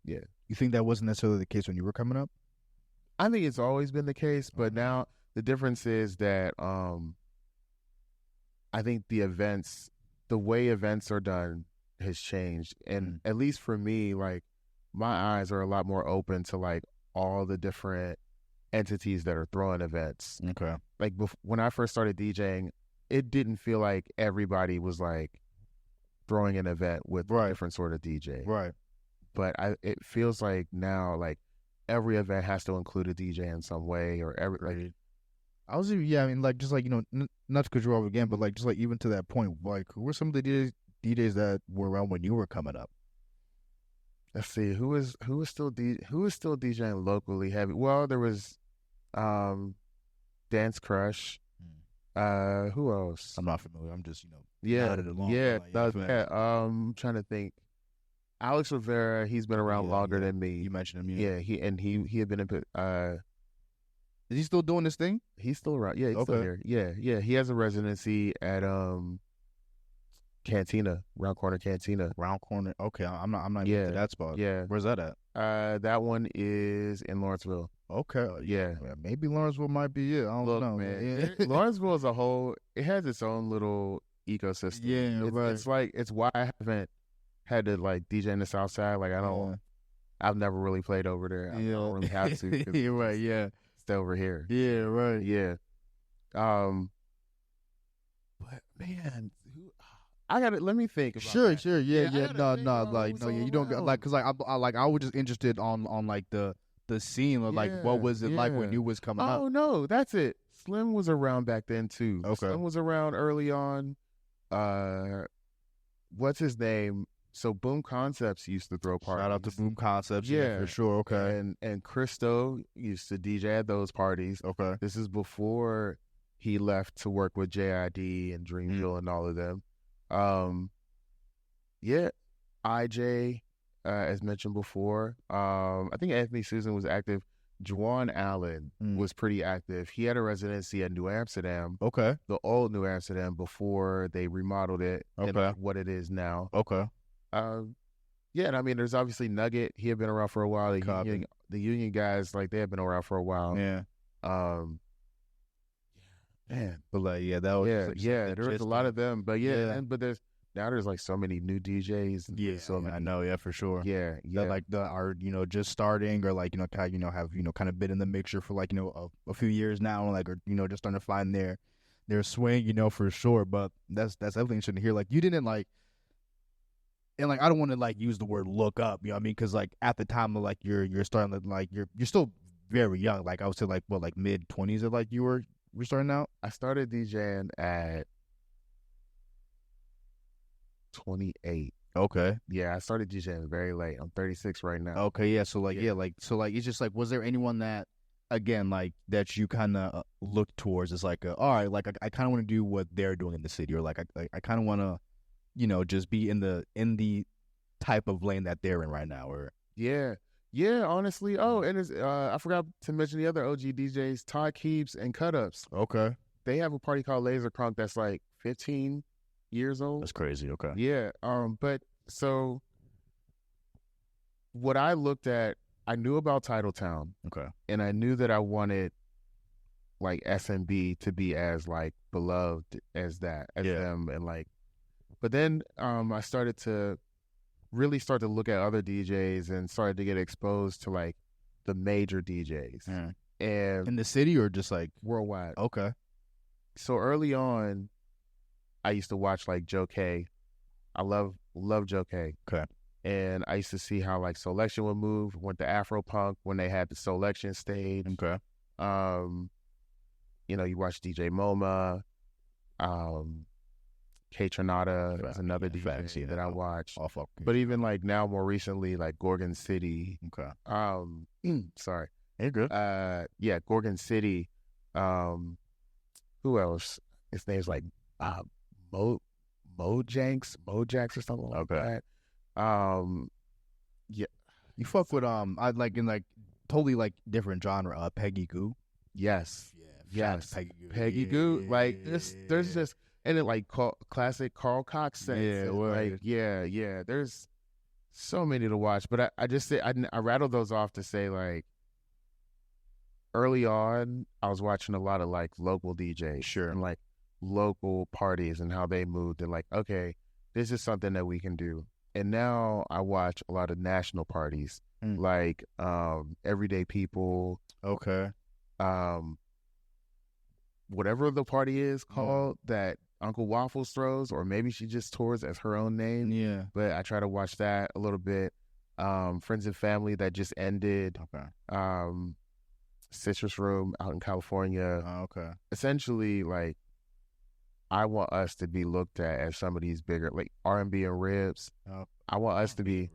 [SPEAKER 2] yeah.
[SPEAKER 1] You think that wasn't necessarily the case when you were coming up?
[SPEAKER 2] I think it's always been the case, but now the difference is that I think the way events are done has changed, and at least for me, like, my eyes are a lot more open to like all the different entities that are throwing events.
[SPEAKER 1] Okay.
[SPEAKER 2] Like when I first started DJing, it didn't feel like everybody was like throwing an event with a different sort of DJ.
[SPEAKER 1] Right.
[SPEAKER 2] But it feels like now, like, every event has to include a DJ in some way, or like.
[SPEAKER 1] I mean, like, just like, not to cut you off again, but like, just like, even to that point, like, who were some of the DJs that were around when you were coming up?
[SPEAKER 2] Let's see, who was still DJing locally heavy? Well, there was Dance Crush. Who else?
[SPEAKER 1] I'm not familiar. I'm just,
[SPEAKER 2] nodded
[SPEAKER 1] along.
[SPEAKER 2] I'm trying to think. Alex Rivera, he's been around longer than me.
[SPEAKER 1] You mentioned him,
[SPEAKER 2] yeah. He had been in.
[SPEAKER 1] Is he still doing this thing?
[SPEAKER 2] He's still around. Yeah, he's still here. Yeah. He has a residency at Cantina, Round Corner Cantina.
[SPEAKER 1] Round Corner. Okay, I'm not even to that spot.
[SPEAKER 2] Yeah.
[SPEAKER 1] Where's that at?
[SPEAKER 2] That one is in Lawrenceville.
[SPEAKER 1] Okay.
[SPEAKER 2] Yeah.
[SPEAKER 1] Maybe Lawrenceville might be it. I don't know,
[SPEAKER 2] man. Lawrenceville as a whole, it has its own little ecosystem.
[SPEAKER 1] Yeah, right.
[SPEAKER 2] It's why I haven't had to like DJ in the South Side. Like, I've never really played over there. I don't really have to.
[SPEAKER 1] You're right. Yeah.
[SPEAKER 2] Stay over here.
[SPEAKER 1] Yeah. Right.
[SPEAKER 2] Yeah. But man, let me think about
[SPEAKER 1] Sure.
[SPEAKER 2] that.
[SPEAKER 1] Sure. Yeah. No. Like, no. Yeah. You don't like, cause like I was just interested on like the scene of like what was it like when you was coming up?
[SPEAKER 2] Oh no, that's it. Slim was around back then too.
[SPEAKER 1] Okay.
[SPEAKER 2] Slim was around early on. What's his name? So Boom Concepts used to throw parties.
[SPEAKER 1] Shout out to Boom Concepts. Yeah, for sure. Okay.
[SPEAKER 2] And Christo used to DJ at those parties.
[SPEAKER 1] Okay.
[SPEAKER 2] This is before he left to work with JID and Dreamville and all of them. IJ, as mentioned before. I think Anthony Susan was active. Juwan Allen was pretty active. He had a residency at New Amsterdam.
[SPEAKER 1] Okay.
[SPEAKER 2] The old New Amsterdam before they remodeled it.
[SPEAKER 1] Okay.
[SPEAKER 2] And what it is now.
[SPEAKER 1] Okay.
[SPEAKER 2] And I mean, there's obviously Nugget. He had been around for a while. The Union guys, like, they had been around for a while.
[SPEAKER 1] Yeah.
[SPEAKER 2] Man.
[SPEAKER 1] But like, that was
[SPEAKER 2] there was a lot of them. But but there's like so many new DJs.
[SPEAKER 1] Yeah, so many. I know. Yeah, for sure.
[SPEAKER 2] Yeah.
[SPEAKER 1] That like are just starting, or like have kind of been in the mixture for like a few years now, like, or just starting to find their swing, for sure. But that's definitely interesting to hear. Like, you didn't like. and like I don't want to like use the word look up, you know what I mean? Because like at the time of like you're starting to like you're still very young. Like I would say like what like mid-20s or like you were starting out.
[SPEAKER 2] I started DJing at 28.
[SPEAKER 1] Okay.
[SPEAKER 2] Yeah, I started DJing very late. I'm 36 right now.
[SPEAKER 1] Okay, yeah. So like so like it's just like was there anyone that again like that you kind of look towards as like all right, like I kind of want to do what they're doing in the city, or like I kind of want to, you know, just be in the type of lane that they're in right now, or
[SPEAKER 2] yeah, honestly. Oh, and it's I forgot to mention the other OG DJs, Todd Keeps and Cut Ups.
[SPEAKER 1] Okay.
[SPEAKER 2] They have a party called Laser Crunk that's like 15 years old.
[SPEAKER 1] That's crazy. Okay.
[SPEAKER 2] Yeah. But so what I looked at, I knew about Titletown.
[SPEAKER 1] Okay.
[SPEAKER 2] And I knew that I wanted like SMB to be as like beloved as them, and like. But then I started to really start to look at other DJs and started to get exposed to like the major DJs.
[SPEAKER 1] Yeah.
[SPEAKER 2] And
[SPEAKER 1] in the city or just like
[SPEAKER 2] worldwide.
[SPEAKER 1] Okay.
[SPEAKER 2] So early on, I used to watch like Joe K. I love Joe K.
[SPEAKER 1] Okay.
[SPEAKER 2] And I used to see how like Selection would move, went to Afro Punk when they had the Selection stage.
[SPEAKER 1] Okay.
[SPEAKER 2] You know, you watch DJ MoMA, K Tronada is another DJ that I watch. But even like now, more recently, like Gorgon City.
[SPEAKER 1] Okay.
[SPEAKER 2] Sorry.
[SPEAKER 1] You're good.
[SPEAKER 2] Yeah, Gorgon City. Who else? His name's like Mojax or something like that. Yeah.
[SPEAKER 1] You fuck with I like in like totally like different genre. Peggy Goo.
[SPEAKER 2] Yes.
[SPEAKER 1] Yeah.
[SPEAKER 2] Yes.
[SPEAKER 1] Peggy
[SPEAKER 2] Goo. Like there's just and it like classic Carl Cox sets.
[SPEAKER 1] Yeah.
[SPEAKER 2] Like yeah. There's so many to watch, but I just say I rattled those off to say like early on I was watching a lot of like local DJs.
[SPEAKER 1] Sure.
[SPEAKER 2] And like local parties and how they moved and like, okay, this is something that we can do. And now I watch a lot of national parties, like Everyday People.
[SPEAKER 1] Okay.
[SPEAKER 2] Whatever the party is called that Uncle Waffles throws, or maybe she just tours as her own name.
[SPEAKER 1] Yeah.
[SPEAKER 2] But I try to watch that a little bit. Friends and Family that just ended.
[SPEAKER 1] Okay.
[SPEAKER 2] Citrus Room out in California.
[SPEAKER 1] Okay.
[SPEAKER 2] Essentially, like, I want us to be looked at as some of these bigger, like R&B and Ribs. I want us to be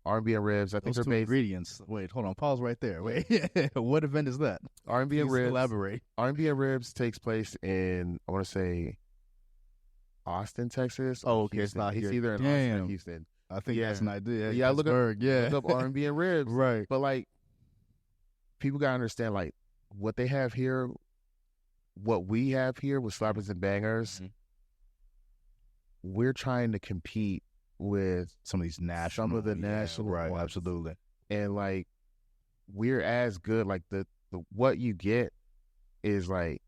[SPEAKER 2] R&B and Ribs. I think they're based
[SPEAKER 1] ingredients. Wait, hold on. Pause right there. Wait, what event is that?
[SPEAKER 2] R&B and Ribs.
[SPEAKER 1] Elaborate.
[SPEAKER 2] R&B and Ribs takes place in, I want to say, Austin, Texas.
[SPEAKER 1] Oh, okay,
[SPEAKER 2] Houston.
[SPEAKER 1] it's not here.
[SPEAKER 2] It's either in Austin or Houston.
[SPEAKER 1] I think that's an idea.
[SPEAKER 2] Yeah, look up R&B and Ribs.
[SPEAKER 1] Right.
[SPEAKER 2] But like, people gotta understand like what they have here. What we have here with Slappers and Bangers, we're trying to compete with
[SPEAKER 1] some of the national,
[SPEAKER 2] right?
[SPEAKER 1] Ones. Absolutely.
[SPEAKER 2] And like, we're as good. Like the what you get is like,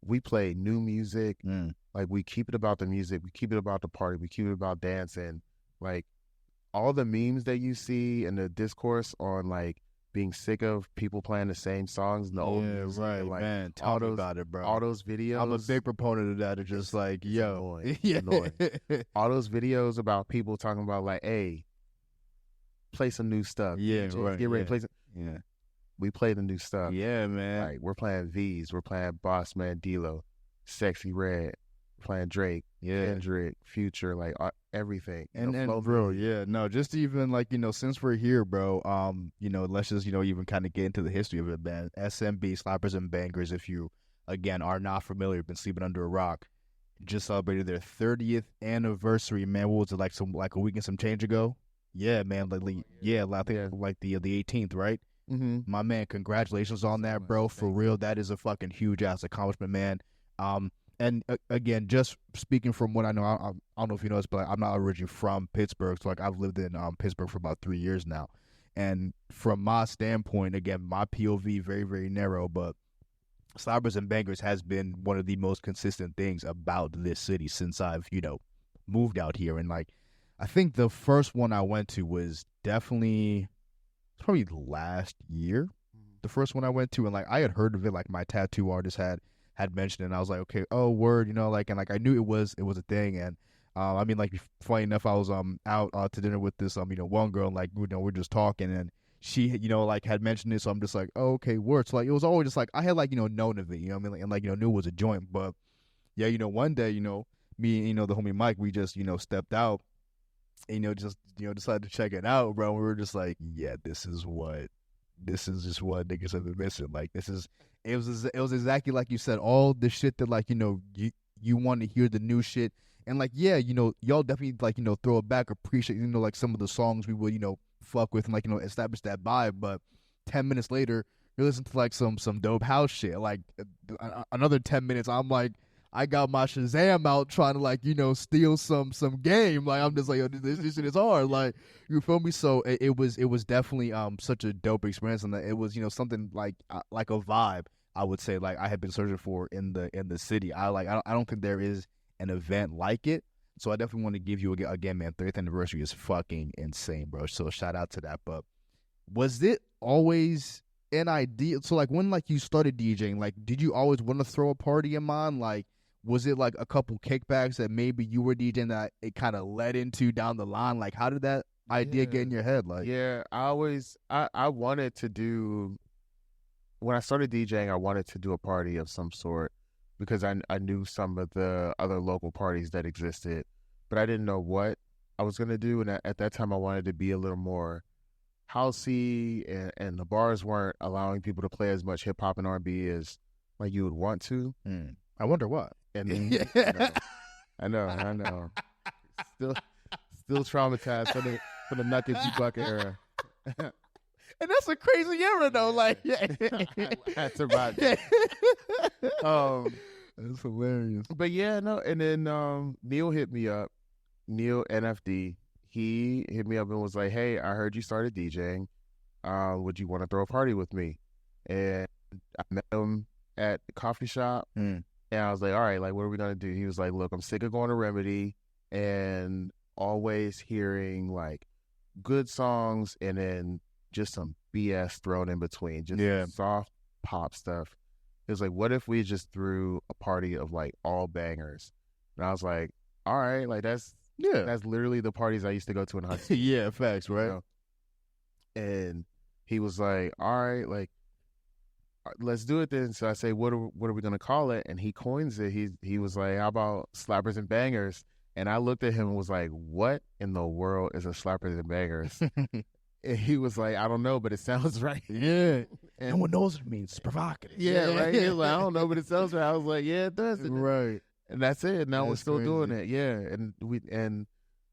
[SPEAKER 2] we play new music. Like we keep it about the music. We keep it about the party. We keep it about dancing. Like all the memes that you see and the discourse on like being sick of people playing the same songs and the old music.
[SPEAKER 1] Right,
[SPEAKER 2] and, like,
[SPEAKER 1] man. Tell me about it, bro.
[SPEAKER 2] All those videos.
[SPEAKER 1] I'm a big proponent of that. It's just like, yo.
[SPEAKER 2] Annoying. All those videos about people talking about like, hey, play some new stuff.
[SPEAKER 1] Yeah, right.
[SPEAKER 2] Get ready to play some.
[SPEAKER 1] Yeah.
[SPEAKER 2] We play the new stuff.
[SPEAKER 1] Yeah, man.
[SPEAKER 2] Like, we're playing V's. We're playing Boss Man D-Lo, Sexy Red. Playing Drake, Kendrick, Future, like everything.
[SPEAKER 1] And bro, no, just even like, you know, since we're here, bro, you know, let's just, you know, even kind of get into the history of it, man. SMB, Slappers and Bangers, if you, again, are not familiar, been sleeping under a rock, just celebrated their 30th anniversary, man. What was it, like a week and some change ago? Yeah, man, I think like the 18th, right?
[SPEAKER 2] Mm-hmm.
[SPEAKER 1] My man, congratulations on that, bro. For real, that is a fucking huge ass accomplishment, man. And again, just speaking from what I know, I don't know if you know this, but I'm not originally from Pittsburgh. So like I've lived in Pittsburgh for about 3 years now. And from my standpoint, again, my POV very, very narrow, but Slappers and Bangers has been one of the most consistent things about this city since I've, you know, moved out here. And like, I think the first one I went to was probably last year. The first one I went to, and like I had heard of it, like my tattoo artist had mentioned it, and I was like, okay, oh word, you know, like, and like I knew it was a thing, and I mean, like, funny enough, I was out to dinner with this one girl, and like, we're just talking, and she like had mentioned it, so I'm just like, oh, okay, word. So like, it was always just like I had like known of it, you know what I mean, and like knew it was a joint, but yeah, one day, me and the homie Mike, we just stepped out, and just decided to check it out, bro. And we were just like, yeah, this is just what niggas have been missing. Like, it was exactly like you said, all the shit that like you want to hear the new shit. And like, yeah, y'all definitely like, throw it back, appreciate, like some of the songs we would, fuck with and like, establish that vibe. But 10 minutes later, you're listening to like some dope house shit. Like another 10 minutes, I'm like, I got my Shazam out trying to like, steal some game. Like, I'm just like, yo, this shit is hard. Like, you feel me? So it was definitely such a dope experience, and it was something like a vibe, I would say, like I had been searching for in the city. I don't think there is an event like it. So I definitely want to give you again, man. 30th anniversary is fucking insane, bro. So shout out to that. But was it always an idea? So like when like you started DJing, like did you always want to throw a party in mind? Like was it like a couple kickbacks that maybe you were DJing that it kind of led into down the line? Like how did that idea get in your head? Like
[SPEAKER 2] I wanted to do, when I started DJing, I wanted to do a party of some sort, because I knew some of the other local parties that existed, but I didn't know what I was going to do. And at that time, I wanted to be a little more housey, and the bars weren't allowing people to play as much hip hop and R&B as like you would want to.
[SPEAKER 1] I wonder what.
[SPEAKER 2] And I know. Still traumatized for the Nuggets Buck era.
[SPEAKER 1] And that's a crazy era, though. Like, yeah,
[SPEAKER 2] I survived.
[SPEAKER 1] That's hilarious.
[SPEAKER 2] But yeah, no. And then Neil hit me up. Neil NFD. He hit me up and was like, "Hey, I heard you started DJing. Would you want to throw a party with me?" And I met him at the coffee shop, and I was like, "All right, like, what are we gonna do?" He was like, "Look, I'm sick of going to Remedy and always hearing like good songs and then just some BS thrown in between, just soft pop stuff." It was like, what if we just threw a party of like all bangers? And I was like, all right, like that's literally the parties I used to go to in high school.
[SPEAKER 1] Yeah, facts, right?
[SPEAKER 2] And he was like, all right, like let's do it then. So I say, what are we gonna call it? And he coins it. He was like, how about Slappers and Bangers? And I looked at him and was like, what in the world is a Slappers and Bangers? And he was like, I don't know, but it sounds right.
[SPEAKER 1] Yeah. And no one knows what it means. It's provocative.
[SPEAKER 2] Yeah, right. He was like, I don't know, but it sounds right. I was like, yeah, it does.
[SPEAKER 1] Right.
[SPEAKER 2] And that's it. Now we're still doing it. Yeah. And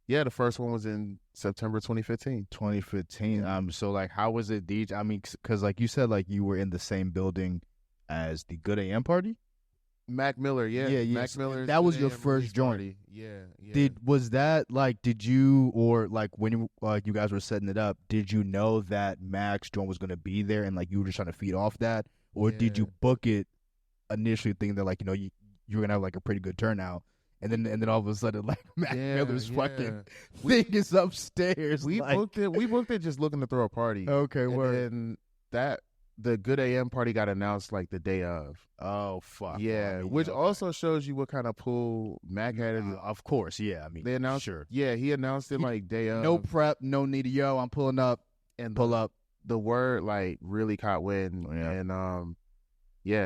[SPEAKER 2] the first one was in September 2015.
[SPEAKER 1] 2015. So like, how was it, DJ? I mean, because like you said, like you were in the same building as the Good AM party.
[SPEAKER 2] Mac Miller, yeah.
[SPEAKER 1] Mac Miller. That was your first joint.
[SPEAKER 2] Yeah.
[SPEAKER 1] Was that like? Did you, or like when you guys were setting it up? Did you know that Mac's joint was gonna be there, and like you were just trying to feed off that, or did you book it initially thinking that like you were gonna have like a pretty good turnout, and then all of a sudden like Mac Miller's fucking thing is upstairs?
[SPEAKER 2] We booked it. We booked it just looking to throw a party.
[SPEAKER 1] Okay, word.
[SPEAKER 2] And the Good AM party got announced like the day of.
[SPEAKER 1] Oh fuck!
[SPEAKER 2] Yeah,
[SPEAKER 1] I mean,
[SPEAKER 2] which also shows you what kind of pull Mac had.
[SPEAKER 1] Of course, yeah. I mean,
[SPEAKER 2] they announced.
[SPEAKER 1] Sure.
[SPEAKER 2] Yeah, he announced it like day of.
[SPEAKER 1] No prep, no need of I'm pulling up and pull up.
[SPEAKER 2] The word like really caught wind, and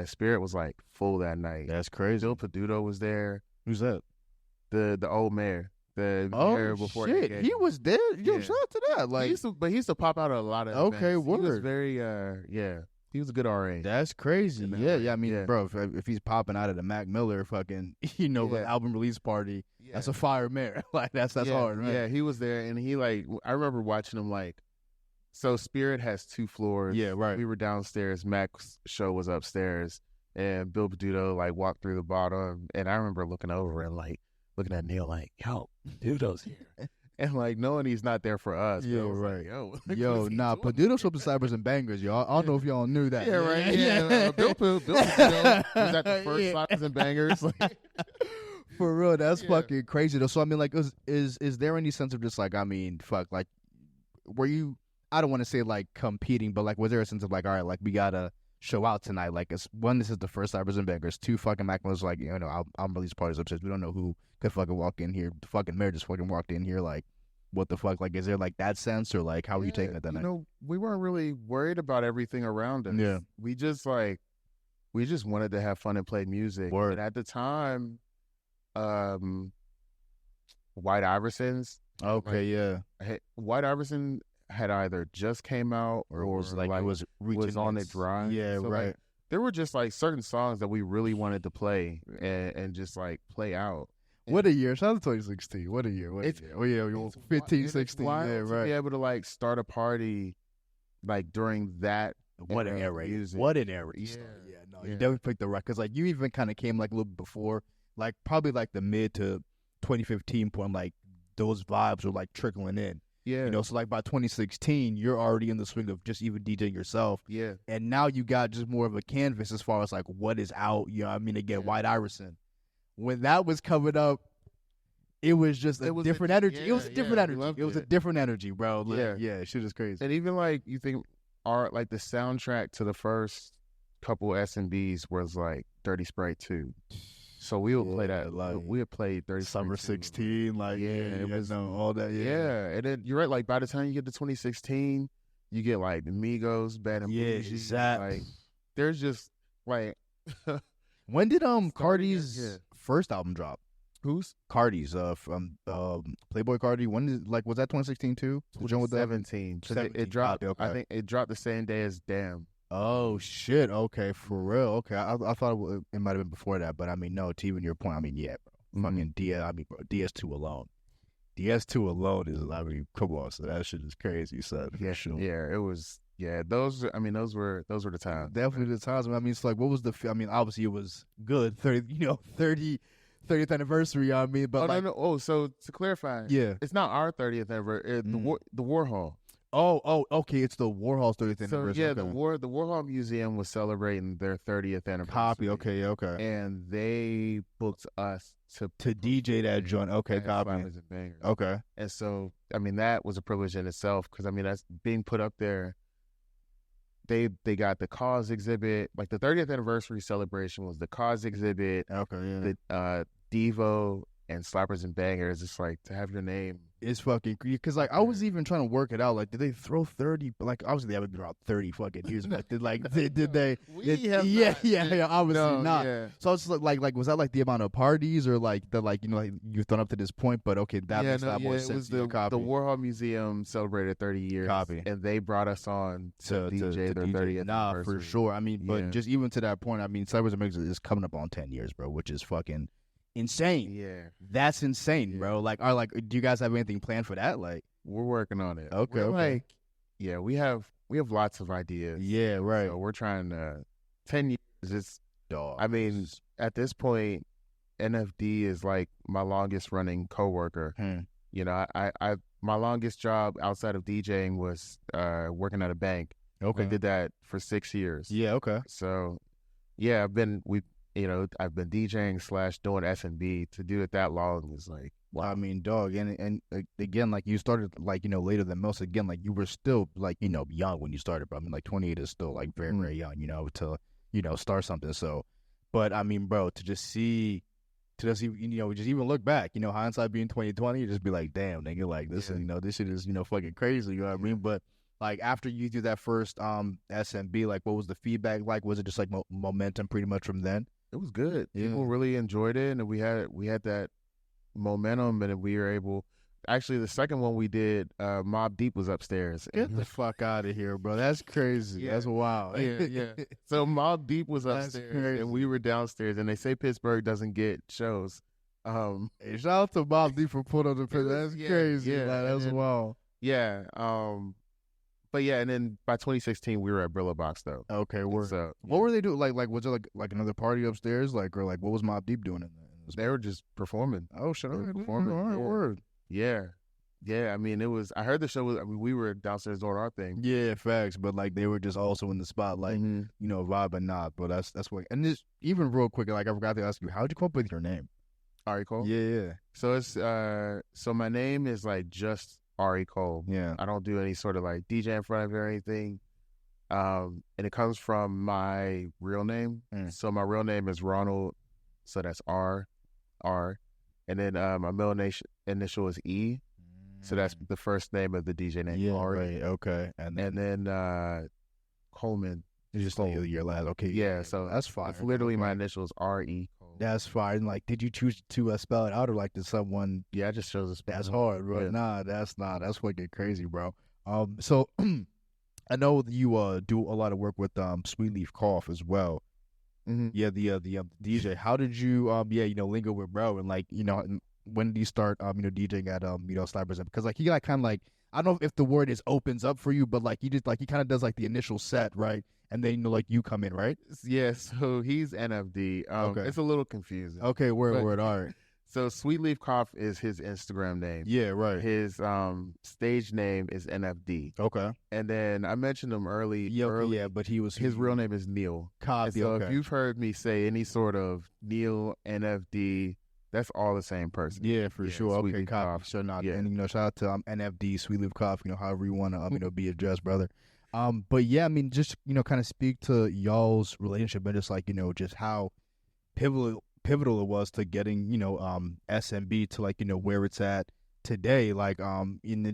[SPEAKER 2] Spirit was like full that night.
[SPEAKER 1] That's crazy.
[SPEAKER 2] Bill Peduto was there.
[SPEAKER 1] Who's that?
[SPEAKER 2] The old mayor. The mayor before
[SPEAKER 1] shit, he was there. Yo, shout out to that. Like,
[SPEAKER 2] he used to pop out at a lot of
[SPEAKER 1] okay,
[SPEAKER 2] events.
[SPEAKER 1] word.
[SPEAKER 2] He was very he was a good RA.
[SPEAKER 1] That's crazy. Yeah. I mean, bro, if he's popping out of the Mac Miller fucking album release party, that's a fire mayor. Like that's hard, right?
[SPEAKER 2] Yeah, he was there, and he like I remember watching him like. So Spirit has 2 floors.
[SPEAKER 1] Yeah, right.
[SPEAKER 2] We were downstairs. Mac's show was upstairs, and Bill Peduto like walked through the bottom, and I remember looking over and like looking at Neil like, yo, Peduto's here. And like knowing he's not there for us.
[SPEAKER 1] Yeah, right.
[SPEAKER 2] Like,
[SPEAKER 1] nah, Peduto showed the Slappers and Bangers, y'all. I don't know if y'all knew that.
[SPEAKER 2] Yeah, right. Yeah. Bill Peduto was at the first Slappers and Bangers. Like,
[SPEAKER 1] for real, that's fucking crazy though. So I mean, like, is there any sense of just like, I mean, fuck, like, were you? I don't want to say like competing, but like, was there a sense of like, all right, like we gotta show out tonight. Like, it's one, this is the first Cypress and Bangers. Two, fucking Macklin's like, you know, I'm release parties upstairs. We don't know who could fucking walk in here. The fucking mayor just fucking walked in here. Like, what the fuck? Like, is there like that sense, or like how are you taking it that night?
[SPEAKER 2] You know, we weren't really worried about everything around us.
[SPEAKER 1] Yeah,
[SPEAKER 2] we just wanted to have fun and play music.
[SPEAKER 1] Word.
[SPEAKER 2] And at the time, White Iverson's.
[SPEAKER 1] Okay,
[SPEAKER 2] White Iverson had either just came out
[SPEAKER 1] or was like it was
[SPEAKER 2] on its rise.
[SPEAKER 1] Yeah,
[SPEAKER 2] so,
[SPEAKER 1] right.
[SPEAKER 2] Like, there were just like certain songs that we really wanted to play and just like play out.
[SPEAKER 1] What a year. Shout out to 2016. What a year. What a year. Oh, yeah. We 15, 16. Yeah, right.
[SPEAKER 2] To be able to like start a party like during that.
[SPEAKER 1] What an era.
[SPEAKER 2] Music.
[SPEAKER 1] What an era.
[SPEAKER 2] Yeah.
[SPEAKER 1] You definitely picked the records. Like, you even kind of came like a little bit before, like probably like the mid to 2015 point, like those vibes were like trickling in.
[SPEAKER 2] Yeah.
[SPEAKER 1] You know, so like by 2016, you're already in the swing of just even DJing yourself.
[SPEAKER 2] Yeah.
[SPEAKER 1] And now you got just more of a canvas as far as like what is out. You know what I mean? Again, White Iverson. When that was coming up, it was just a different energy. It was a different energy. It was a different energy, bro. Like, yeah, shit is crazy.
[SPEAKER 2] And even like you think like the soundtrack to the first couple S&Bs was like Dirty Sprite 2. So we would play that. Like, we would play 30
[SPEAKER 1] Summer 16, like it was all that.
[SPEAKER 2] Yeah, and then you're right. Like by the time you get to 2016, you get like the Migos, Bad and Bougie.
[SPEAKER 1] Exactly.
[SPEAKER 2] Like there's just like.
[SPEAKER 1] When did Cardi's first album drop?
[SPEAKER 2] Who's
[SPEAKER 1] Cardi's from Playboy Cardi? When did was that 2016 too?
[SPEAKER 2] 2017. It dropped.
[SPEAKER 1] Okay.
[SPEAKER 2] I think it dropped the same day as Damn.
[SPEAKER 1] Oh shit! Okay, for real. Okay, I thought it might have been before that, but I mean, no. To even your point, I mean, yeah, bro. Fucking DS. I mean, bro, DS2 alone. DS2 alone is. I mean, come on, so that shit is crazy, son.
[SPEAKER 2] Yeah,
[SPEAKER 1] sure.
[SPEAKER 2] Yeah, it was. Yeah, those. I mean, those were the times.
[SPEAKER 1] Definitely the times. I mean, it's like, what was the? I mean, obviously it was good. 30th anniversary. You know what I mean, but
[SPEAKER 2] no. Oh, so to clarify, it's not our 30th anniversary. The Warhol.
[SPEAKER 1] Oh, okay. It's the Warhol's 30th anniversary.
[SPEAKER 2] So, yeah, the Warhol Museum was celebrating their 30th anniversary.
[SPEAKER 1] Copy. Okay.
[SPEAKER 2] And they booked us to
[SPEAKER 1] DJ that joint. Okay, copy. Okay.
[SPEAKER 2] And so, I mean, that was a privilege in itself because, I mean, that's being put up there. They got the Cause exhibit. Like, the 30th anniversary celebration was the Cause exhibit.
[SPEAKER 1] Okay, yeah.
[SPEAKER 2] The Devo and Slappers and Bangers. It's like, to have your name.
[SPEAKER 1] It's fucking creepy because like I was even trying to work it out. Like, did they throw 30? Like, obviously they haven't been around 30 fucking years. But did they? Yeah. Obviously not. Yeah. So it's like was that like the amount of parties or like the you've done up to this point? But okay, that makes a lot more sense. It was
[SPEAKER 2] the Warhol Museum celebrated 30 years.
[SPEAKER 1] Copy.
[SPEAKER 2] And they brought us on to DJ their 30th.
[SPEAKER 1] Nah, for sure. I mean, but just even to that point, I mean, Cypress and Bangers is coming up on 10 years, bro, which is fucking insane.
[SPEAKER 2] Yeah,
[SPEAKER 1] that's insane, bro. Like, do you guys have anything planned for that? Like,
[SPEAKER 2] we're working on it.
[SPEAKER 1] Okay.
[SPEAKER 2] We have lots of ideas.
[SPEAKER 1] Yeah, right.
[SPEAKER 2] So we're trying to 10 years. It's dog. I mean, at this point, NFD is like my longest running coworker. You know, I my longest job outside of DJing was working at a bank.
[SPEAKER 1] Okay,
[SPEAKER 2] I did that for 6 years.
[SPEAKER 1] Yeah. Okay.
[SPEAKER 2] So, yeah, I've been DJing / doing S&B. To do it that long is like, wow.
[SPEAKER 1] I mean, dog, and again, like you started later than most. Again, like you were still young when you started, but I mean, like 28 is still like very very young, to start something. So, but I mean, bro, to just even look back, hindsight being 2020, you just be like, damn, nigga, like this is this shit is fucking crazy. You know what I mean? But like after you do that first S&B, like what was the feedback like? Was it just like momentum pretty much from then?
[SPEAKER 2] It was good. Yeah. People really enjoyed it, and we had that momentum, and we were able. Actually, the second one we did, Mobb Deep was upstairs.
[SPEAKER 1] Get the fuck out of here, bro. That's crazy. Yeah. That's wild.
[SPEAKER 2] Yeah. So Mobb Deep was upstairs, and we were downstairs. And they say Pittsburgh doesn't get shows.
[SPEAKER 1] Hey, shout out to Mobb Deep for putting on the Pittsburgh. That's crazy. Yeah, that's wild.
[SPEAKER 2] Yeah. But yeah, and then by 2016 we were at Brillo Box though.
[SPEAKER 1] Okay, what were they doing? Like was it like another party upstairs? Or what was Mobb Deep doing in there?
[SPEAKER 2] They were just performing.
[SPEAKER 1] Oh, shut up!
[SPEAKER 2] Performing.
[SPEAKER 1] All right, word.
[SPEAKER 2] Yeah. I mean, it was. I heard the show was. I mean, we were downstairs doing our thing.
[SPEAKER 1] Yeah, facts. But like they were just also in the spotlight, vibe and not. But that's what. And this even real quick, like I forgot to ask you, how'd you come up with your name?
[SPEAKER 2] Arie Cole.
[SPEAKER 1] Yeah.
[SPEAKER 2] So it's so my name is like just Arie Cole.
[SPEAKER 1] Yeah.
[SPEAKER 2] I don't do any sort of like DJ in front of it or anything. And it comes from my real name. So my real name is Ronald. So that's R. And then my middle initial is E. So that's the first name of the DJ name.
[SPEAKER 1] Yeah, right. Okay.
[SPEAKER 2] And then Coleman.
[SPEAKER 1] It's just like your last. Okay.
[SPEAKER 2] Yeah, so
[SPEAKER 1] that's fine.
[SPEAKER 2] It's literally my initials, R.E.
[SPEAKER 1] That's fine. Like, did you choose to spell it out, or like did someone?
[SPEAKER 2] Yeah, I just chose to spell.
[SPEAKER 1] That's hard, bro. Yeah. Nah, that's not. That's fucking crazy, bro. So I know you do a lot of work with Sweet Leaf Cough as well.
[SPEAKER 2] Mm-hmm.
[SPEAKER 1] Yeah, the DJ. How link up with bro, and like, when did you start DJing at Slappers? Because like he like kind of like, I don't know if the word is opens up for you, but like he kind of does like the initial set, right? And then like you come in, right?
[SPEAKER 2] Yeah, so he's NFD. Okay. It's a little confusing.
[SPEAKER 1] Okay, word, all right.
[SPEAKER 2] So Sweet Leaf Cough is his Instagram name.
[SPEAKER 1] Yeah, right.
[SPEAKER 2] His stage name is NFD.
[SPEAKER 1] Okay.
[SPEAKER 2] And then I mentioned him early.
[SPEAKER 1] Yeah, but his
[SPEAKER 2] real name is Neil.
[SPEAKER 1] Copy.
[SPEAKER 2] So if you've heard me say any sort of Neil, NFD, that's all the same person.
[SPEAKER 1] Yeah, for sure. Sweet okay, copy. So not, and shout out to NFD, Sweet Leaf Cough. However you want to be addressed, brother. But yeah, I mean, just kind of speak to y'all's relationship and just like just how pivotal it was to getting SMB to like where it's at today. Like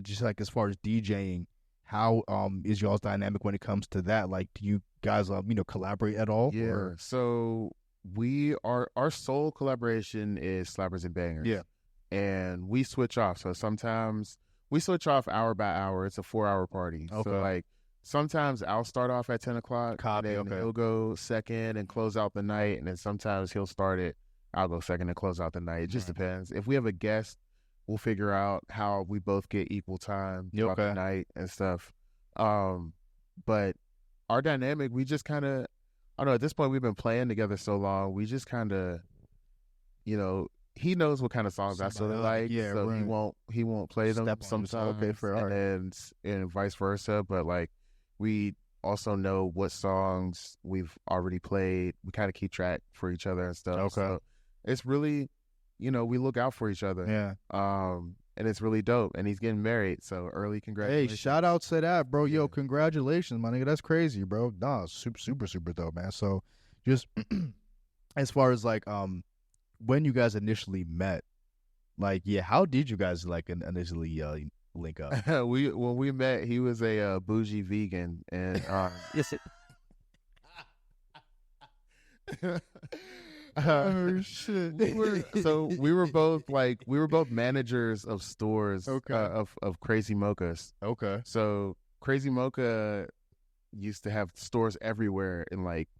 [SPEAKER 1] just like as far as DJing, how is y'all's dynamic when it comes to that? Like, do you guys collaborate at all?
[SPEAKER 2] Yeah. Or? So our sole collaboration is Slappers and Bangers.
[SPEAKER 1] Yeah.
[SPEAKER 2] And we switch off. So sometimes we switch off hour by hour. It's a 4-hour party.
[SPEAKER 1] Okay.
[SPEAKER 2] So like sometimes I'll start off at 10 o'clock.
[SPEAKER 1] Copy.
[SPEAKER 2] And then he'll go second and close out the night. And then sometimes he'll start it. I'll go second and close out the night. It just depends. If we have a guest, we'll figure out how we both get equal time throughout the night and stuff. But our dynamic, we just kind of, I don't know, at this point we've been playing together so long, we just kind of, he knows what kind of songs I sort of like, so he won't play them sometimes, and vice versa. But like, we also know what songs we've already played. We kind of keep track for each other and stuff.
[SPEAKER 1] Okay,
[SPEAKER 2] so it's really, we look out for each other.
[SPEAKER 1] Yeah.
[SPEAKER 2] And it's really dope. And he's getting married, so early congratulations.
[SPEAKER 1] Hey, shout out to that, bro. Yo, congratulations, my nigga. That's crazy, bro. Nah, super dope, man. So, just as far as like when you guys initially met, like, how did you guys like initially link up?
[SPEAKER 2] When we met, he was a bougie vegan, and
[SPEAKER 1] yes.
[SPEAKER 2] Oh shit! We were both managers of stores. Of Crazy Mochas.
[SPEAKER 1] Okay.
[SPEAKER 2] So Crazy Mocha used to have stores everywhere in like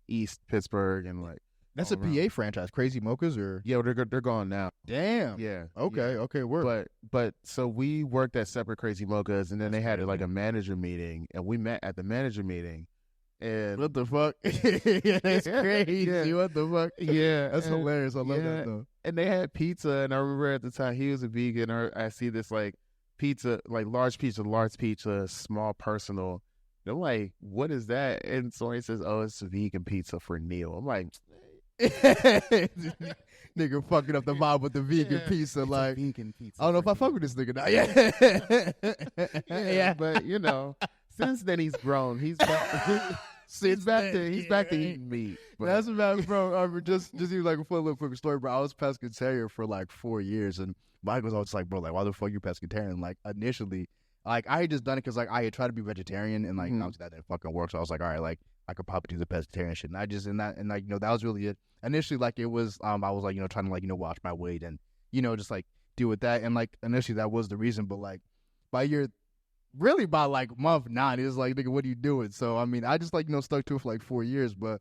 [SPEAKER 2] East Pittsburgh and like.
[SPEAKER 1] That's a PA franchise, Crazy Mochas, or
[SPEAKER 2] they're gone now.
[SPEAKER 1] Damn.
[SPEAKER 2] Yeah.
[SPEAKER 1] Okay. Work.
[SPEAKER 2] But so we worked at separate Crazy Mochas, and then they had like a manager meeting, and we met at the manager meeting. And
[SPEAKER 1] what the fuck? That's crazy.
[SPEAKER 2] Yeah.
[SPEAKER 1] What the fuck?
[SPEAKER 2] Yeah,
[SPEAKER 1] that's hilarious. I love that though.
[SPEAKER 2] And they had pizza, and I remember at the time he was a vegan. I see this like pizza, like large pizza, small personal. And I'm like, what is that? And so he says, oh, it's a vegan pizza for Neil. I'm like,
[SPEAKER 1] nigga fucking up the vibe with the vegan pizza. Like,
[SPEAKER 2] vegan pizza.
[SPEAKER 1] I don't know if I fuck with this nigga now.
[SPEAKER 2] Yeah. But since then he's grown. He's back. He's back to eating meat. But.
[SPEAKER 1] That's about, bro. Just even like a little quick story, bro. I was pescatarian for like 4 years, and Mike was always like, bro, like, why the fuck you pescatarian? Like, initially, like, I had just done it because like I had tried to be vegetarian, and like obviously that didn't fucking work. So I was like, all right, like, I could probably do the pescatarian shit. And I just and like that was really it. Initially, like, it was I was like trying to like watch my weight and just like deal with that. And like initially that was the reason, but like by like month 9, it was like, nigga, what are you doing? So I mean, I just like stuck to it for like 4 years, but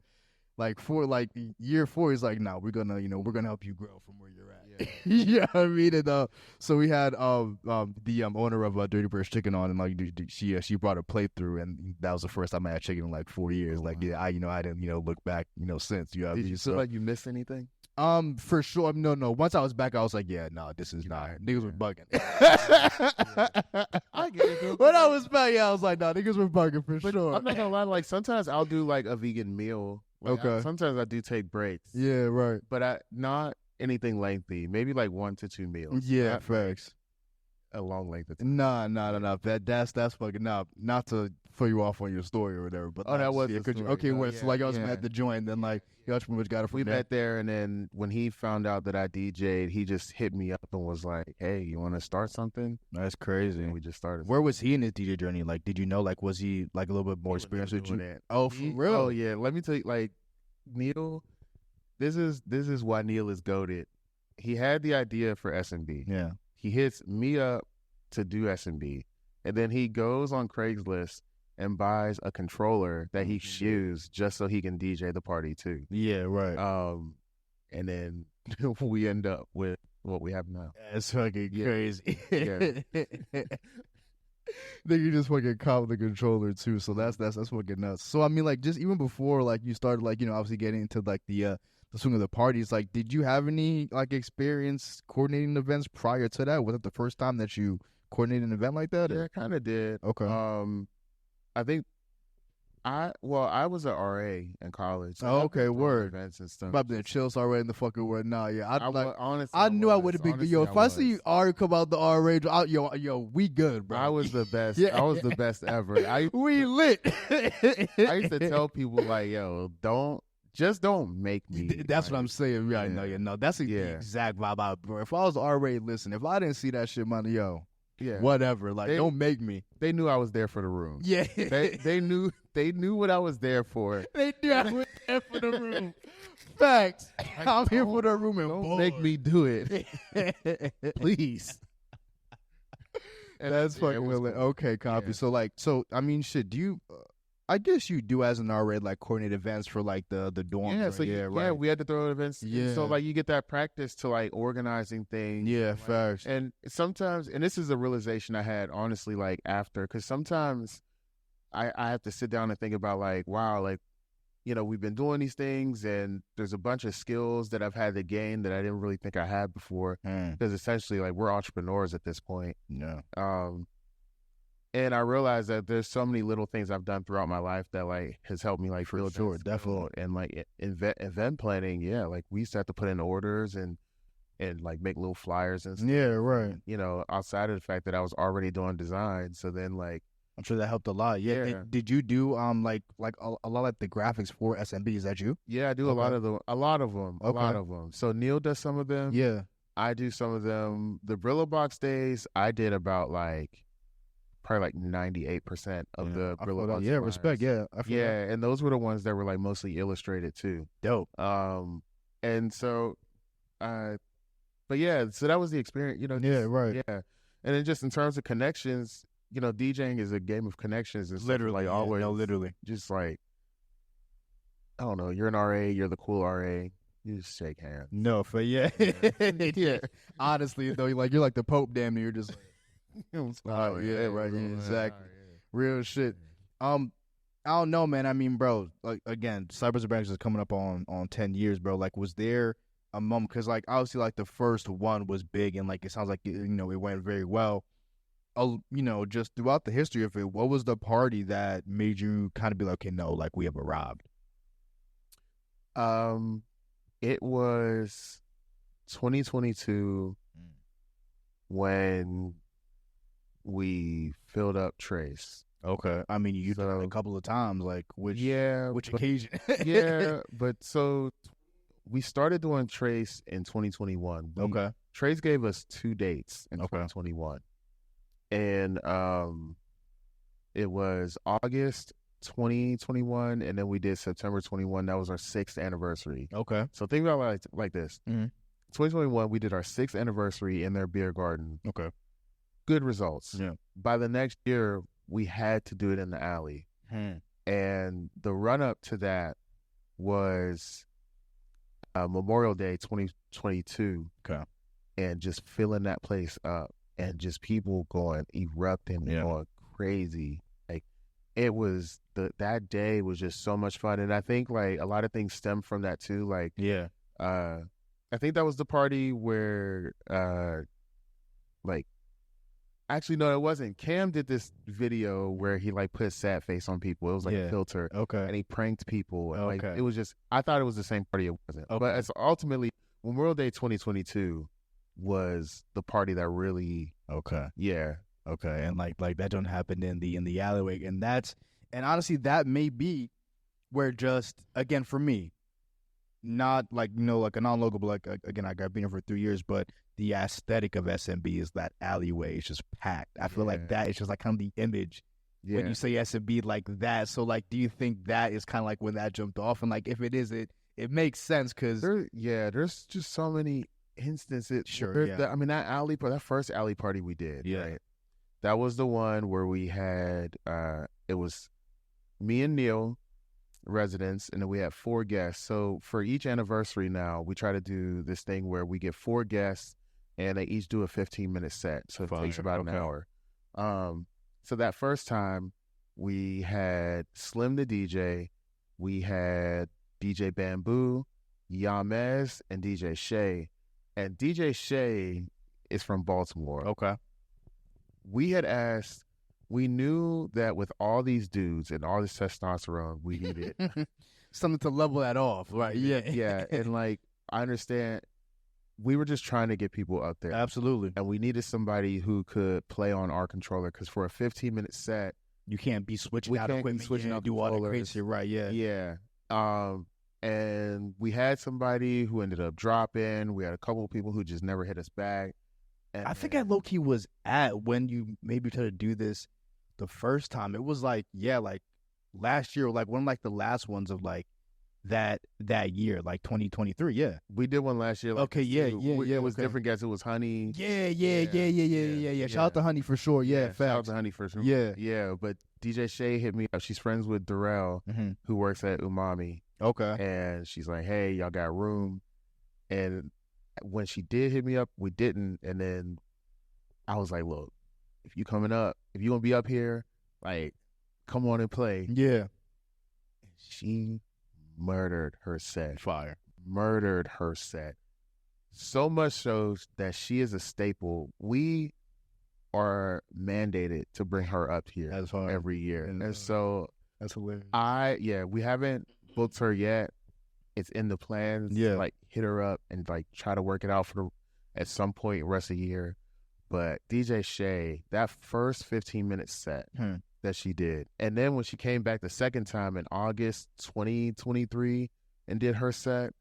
[SPEAKER 1] like for like year 4, he's like, no, we're gonna help you grow from where you're at. Yeah, I mean, and so we had the owner of Dirty Bird's Chicken on, and like she brought a playthrough, and that was the first time I had chicken in like 4 years. Like, I didn't look back since.
[SPEAKER 2] Did you feel like you missed anything?
[SPEAKER 1] For sure. No. Once I was back, I was like, yeah, no, this is not. Niggas were bugging.
[SPEAKER 2] I get it.
[SPEAKER 1] When I was back, I was like, no, niggas were bugging for sure.
[SPEAKER 2] I'm not gonna lie. Like sometimes I'll do like a vegan meal. Like, sometimes I do take breaks.
[SPEAKER 1] Yeah, right.
[SPEAKER 2] But not anything lengthy. Maybe like 1 to 2 meals.
[SPEAKER 1] Yeah, facts.
[SPEAKER 2] A long length of time.
[SPEAKER 1] No. That's fucking up. Not to throw you off on your story or whatever. But
[SPEAKER 2] that was the
[SPEAKER 1] story. Okay, so like I was at the joint, then like you pretty much got it from
[SPEAKER 2] we
[SPEAKER 1] there.
[SPEAKER 2] met there, and then when he found out that I DJ'd, he just hit me up and was like, "Hey, you want to start something?"
[SPEAKER 1] That's crazy.
[SPEAKER 2] And we just started.
[SPEAKER 1] Where was he in his DJ journey? Like, did you know? Like, was he like a little bit more experienced with you? Oh, for real?
[SPEAKER 2] Oh yeah. Let me tell you, like Neil. This is why Neil is goated. He had the idea for S&B.
[SPEAKER 1] Yeah.
[SPEAKER 2] He hits me up to do S&B, and then he goes on Craigslist and buys a controller that he shoes just so he can DJ the party too.
[SPEAKER 1] Yeah, right.
[SPEAKER 2] And then we end up with what we have now.
[SPEAKER 1] That's fucking crazy. Yeah. Then you just fucking cop the controller too, so that's fucking nuts. So I mean, like, just even before like you started, like, you know, obviously getting into like the swing of the parties, like, did you have any like experience coordinating events prior to that? Was it the first time that you coordinated an event like that?
[SPEAKER 2] Yeah, I kind of did.
[SPEAKER 1] Okay.
[SPEAKER 2] I think I was an RA in college. So
[SPEAKER 1] okay, word.
[SPEAKER 2] Events and stuff.
[SPEAKER 1] About the chills RA in the fucking word. Nah, yeah.
[SPEAKER 2] Honestly,
[SPEAKER 1] I knew I would have been good. Yo, if I see Arie come out the RA, yo, we good, bro.
[SPEAKER 2] I was the best. Yeah. I was the best ever.
[SPEAKER 1] We lit.
[SPEAKER 2] I used to tell people like, yo, don't make me.
[SPEAKER 1] That's what I'm saying. Right? Yeah. No. That's the exact vibe out, bro. If I was RA, listen. If I didn't see that shit, man, yo. Yeah. Whatever. Like, don't make me.
[SPEAKER 2] They knew I was there for the room.
[SPEAKER 1] Yeah.
[SPEAKER 2] They knew what I was there for.
[SPEAKER 1] They knew I was there for the room. Facts. Like, I'm here for the room and
[SPEAKER 2] don't make me do it. Please.
[SPEAKER 1] That's fucking cool. Okay, copy. Yeah. So I mean, shit, do you I guess you do as an RA, like, coordinate events for like the dorms.
[SPEAKER 2] Yeah, so right. We had to throw events. Yeah. So like you get that practice to like organizing things.
[SPEAKER 1] Yeah, facts.
[SPEAKER 2] And sometimes, and this is a realization I had honestly, like after, because sometimes I have to sit down and think about like, wow, like, you know, we've been doing these things and there's a bunch of skills that I've had to gain that I didn't really think I had before. Because essentially, like, we're entrepreneurs at this point.
[SPEAKER 1] Yeah.
[SPEAKER 2] And I realized that there's so many little things I've done throughout my life that like has helped me like
[SPEAKER 1] for sure, definitely.
[SPEAKER 2] And like event planning, yeah, like we used to have to put in orders and like make little flyers and stuff.
[SPEAKER 1] Yeah, right.
[SPEAKER 2] You know, outside of the fact that I was already doing design, so then like
[SPEAKER 1] I'm sure that helped a lot. Yeah. And did you do like a lot of like the graphics for SMB? Is that you?
[SPEAKER 2] Yeah, I do a lot of them. A lot of them. So Neil does some of them.
[SPEAKER 1] Yeah,
[SPEAKER 2] I do some of them. The Brillo Box days, I did about like probably like 98% of the Brillo Box.
[SPEAKER 1] Yeah, respect. Yeah,
[SPEAKER 2] and those were the ones that were like mostly illustrated too.
[SPEAKER 1] Dope.
[SPEAKER 2] And so, but yeah, so that was the experience. You know.
[SPEAKER 1] Yeah, right.
[SPEAKER 2] Yeah, and then just in terms of connections, you know, DJing is a game of connections. It's
[SPEAKER 1] literally,
[SPEAKER 2] like always.
[SPEAKER 1] No, literally.
[SPEAKER 2] Just like, I don't know, you're an RA, you're the cool RA. You just shake hands.
[SPEAKER 1] No, but yeah. Honestly, though, you're like the Pope, damn near. You're just. Right. Exactly. Real shit. I don't know, man. I mean, bro, like, again, Cyber Banks is coming up on 10 years, bro. Like, was there a moment? Because, like, obviously, like, the first one was big, and like, it sounds like it went very well. You know, just throughout the history of it, what was the party that made you kind of be like, okay, no, like, we have arrived?
[SPEAKER 2] It was 2022 when we filled up Trace.
[SPEAKER 1] Okay. I mean, you did it a couple of times, like, which occasion?
[SPEAKER 2] Yeah, but so we started doing Trace in 2021.
[SPEAKER 1] Okay.
[SPEAKER 2] Trace gave us 2 dates in 2021. And it was August 2021, and then we did September 21. That was our 6th anniversary.
[SPEAKER 1] Okay.
[SPEAKER 2] So think about it like this. 2021, we did our 6th anniversary in their beer garden.
[SPEAKER 1] Okay.
[SPEAKER 2] Good results.
[SPEAKER 1] Yeah.
[SPEAKER 2] By the next year, we had to do it in the alley. And the run-up to that was Memorial Day 2022.
[SPEAKER 1] Okay.
[SPEAKER 2] And just filling that place up and just people erupting, going crazy. Like, it was, that day was just so much fun. And I think, like, a lot of things stem from that, too. Like, I think that was the party where, like, actually, no, it wasn't. Cam did this video where he, like, put a sad face on people. It was, like, a filter.
[SPEAKER 1] Okay.
[SPEAKER 2] And he pranked people. And, like, it was just, I thought it was the same party. It wasn't. Okay. But it's ultimately, Memorial Day 2022 was the party that really,
[SPEAKER 1] Okay, and like that don't happen in the alleyway, and honestly that may be where, just again for me, not like like a non-local, but like again I've been here for 3 years, but the aesthetic of SMB is that alleyway is just packed. I feel like that is just like kind of the image when you say SMB like that. So like, do you think that is kind of like when that jumped off? And like, if it is, it makes sense because
[SPEAKER 2] there's just so many instances.
[SPEAKER 1] Sure, yeah.
[SPEAKER 2] I mean, that first alley party we did, right? That was the one where we had it was me and Neil, residents, and then we had 4 guests. So for each anniversary now, we try to do this thing where we get 4 guests and they each do a 15-minute set. So it takes about an hour. So that first time we had Slim the DJ, we had DJ Bamboo, Yamez, and DJ Shay. And DJ Shay is from Baltimore.
[SPEAKER 1] Okay.
[SPEAKER 2] We knew that with all these dudes and all this testosterone, we needed
[SPEAKER 1] something to level that off, right? Yeah.
[SPEAKER 2] Yeah. And like, I understand we were just trying to get people up there.
[SPEAKER 1] Absolutely.
[SPEAKER 2] And we needed somebody who could play on our controller, because for a 15-minute set,
[SPEAKER 1] you can't be switching out equipment, switching out, do all that crazy shit, right? Yeah.
[SPEAKER 2] Yeah. And we had somebody who ended up dropping. We had a couple of people who just never hit us back. And
[SPEAKER 1] I think I low-key was at when you maybe tried to do this the first time. It was like, like last year, like one of like the last ones of like that year, like 2023. Yeah,
[SPEAKER 2] we did one last year. Like,
[SPEAKER 1] okay,
[SPEAKER 2] it was different guests. It was Honey.
[SPEAKER 1] Yeah. Shout out to Honey for sure. Yeah,
[SPEAKER 2] shout out to Honey for sure. Yeah. But DJ Shay hit me up. She's friends with Darrell, who works at Umami.
[SPEAKER 1] Okay,
[SPEAKER 2] and she's like, "Hey, y'all got room?" And when she did hit me up, we didn't. And then I was like, "Look, if you gonna be up here, like, come on and play."
[SPEAKER 1] Yeah.
[SPEAKER 2] And she murdered her set.
[SPEAKER 1] Fire.
[SPEAKER 2] Murdered her set. So much so that she is a staple. We are mandated to bring her up here every year. And so
[SPEAKER 1] that's hilarious.
[SPEAKER 2] We haven't booked her yet. It's in the plans.
[SPEAKER 1] Yeah.
[SPEAKER 2] Like, hit her up and like try to work it out at some point rest of the year. But DJ Shay, that first 15-minute set that she did, and then when she came back the second time in August 2023 and did her set,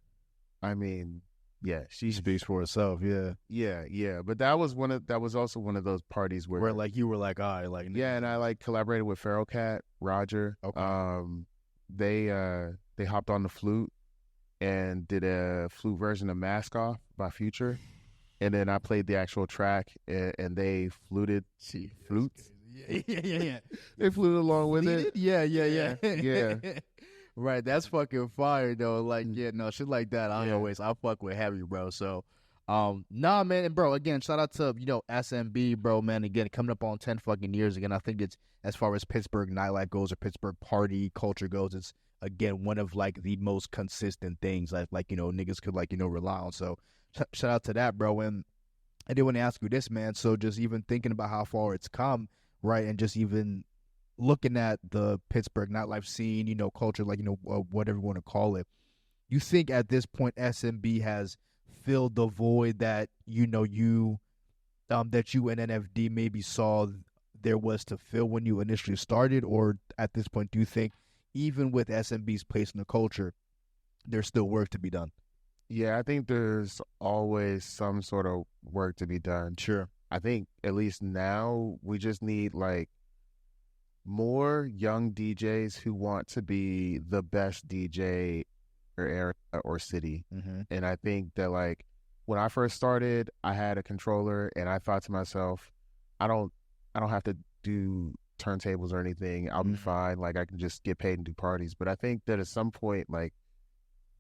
[SPEAKER 2] I mean, yeah, she
[SPEAKER 1] speaks for herself.
[SPEAKER 2] Yeah. But that was also one of those parties where
[SPEAKER 1] like you were like, all right, like,
[SPEAKER 2] and I like collaborated with Feral Cat, Roger.
[SPEAKER 1] Okay.
[SPEAKER 2] They hopped on the flute and did a flute version of Mask Off by Future. And then I played the actual track, and they fluted. Flutes?
[SPEAKER 1] Yeah.
[SPEAKER 2] They fluted along with it.
[SPEAKER 1] Yeah. Right, that's fucking fire, though. Like, shit like that, I fuck with heavy, bro. So, nah, man, and bro, again, shout out to, SMB, bro, man. Again, coming up on 10 fucking years. Again, I think it's, as far as Pittsburgh nightlife goes or Pittsburgh party culture goes, it's, again, one of, like, the most consistent things that, like, niggas could, like, rely on. So, shout out to that, bro. And I did want to ask you this, man. So, just even thinking about how far it's come, right, and just even looking at the Pittsburgh nightlife scene, culture, like, whatever you want to call it, you think at this point SMB has filled the void that, that you and NFD maybe saw there was to fill when you initially started? Or at this point, do you think even with SMB's place in the culture, there's still work to be done?
[SPEAKER 2] Yeah, I think there's always some sort of work to be done.
[SPEAKER 1] Sure.
[SPEAKER 2] I think at least now we just need like more young DJs who want to be the best DJ or area or city. And I think that, like, when I first started, I had a controller and I thought to myself, I don't have to do turntables or anything. I'll be fine. Like, I can just get paid and do parties. But I think that at some point, like,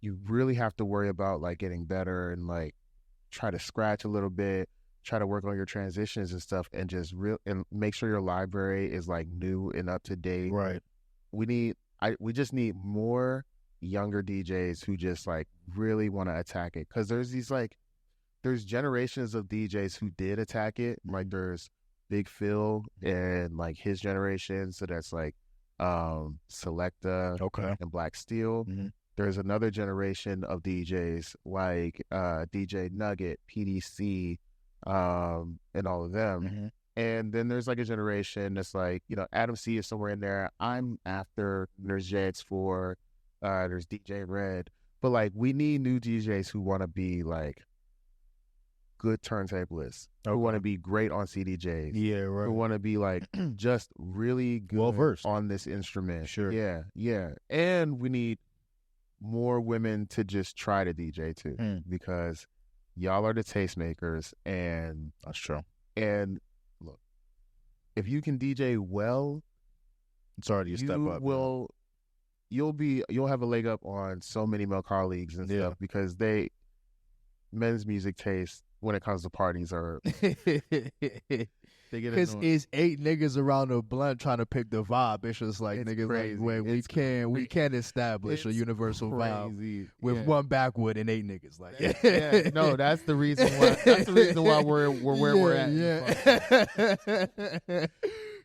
[SPEAKER 2] you really have to worry about like getting better and like try to scratch a little bit, try to work on your transitions and stuff, and just and make sure your library is like new and up to date.
[SPEAKER 1] Right.
[SPEAKER 2] We just need more younger DJs who just like really want to attack it, because there's generations of DJs who did attack it. Like, there's Big Phil and like his generation, so that's like Selecta, and Black Steel. There's another generation of DJs like DJ Nugget, PDC, and all of them. And then there's like a generation that's like, you know, Adam C is somewhere in there. I'm after, there's Jets for, there's DJ Red. But like, we need new DJs who want to be like good turntablists, who want to be great on CDJs.
[SPEAKER 1] Yeah, right.
[SPEAKER 2] Who want to be like just really good
[SPEAKER 1] well-versed
[SPEAKER 2] on this instrument.
[SPEAKER 1] Sure.
[SPEAKER 2] Yeah, yeah. And we need more women to just try to DJ too, because y'all are the tastemakers, and
[SPEAKER 1] that's true.
[SPEAKER 2] And look, if you can DJ well,
[SPEAKER 1] it's already a step up.
[SPEAKER 2] You'll have a leg up on so many male colleagues and stuff, because men's music taste when it comes to parties are
[SPEAKER 1] because it's 8 niggas around a blunt trying to pick the vibe. It's just like,
[SPEAKER 2] it's
[SPEAKER 1] niggas
[SPEAKER 2] crazy.
[SPEAKER 1] Like, wait, we can't establish a universal vibe with one backwood and 8 niggas. Like,
[SPEAKER 2] no, that's the reason why. That's the reason why we're where we're at.
[SPEAKER 1] Yeah.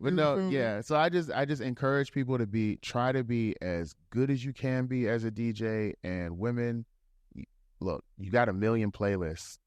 [SPEAKER 2] But no, yeah. So I just encourage people to try to be as good as you can be as a DJ. And women, look, you got a million playlists.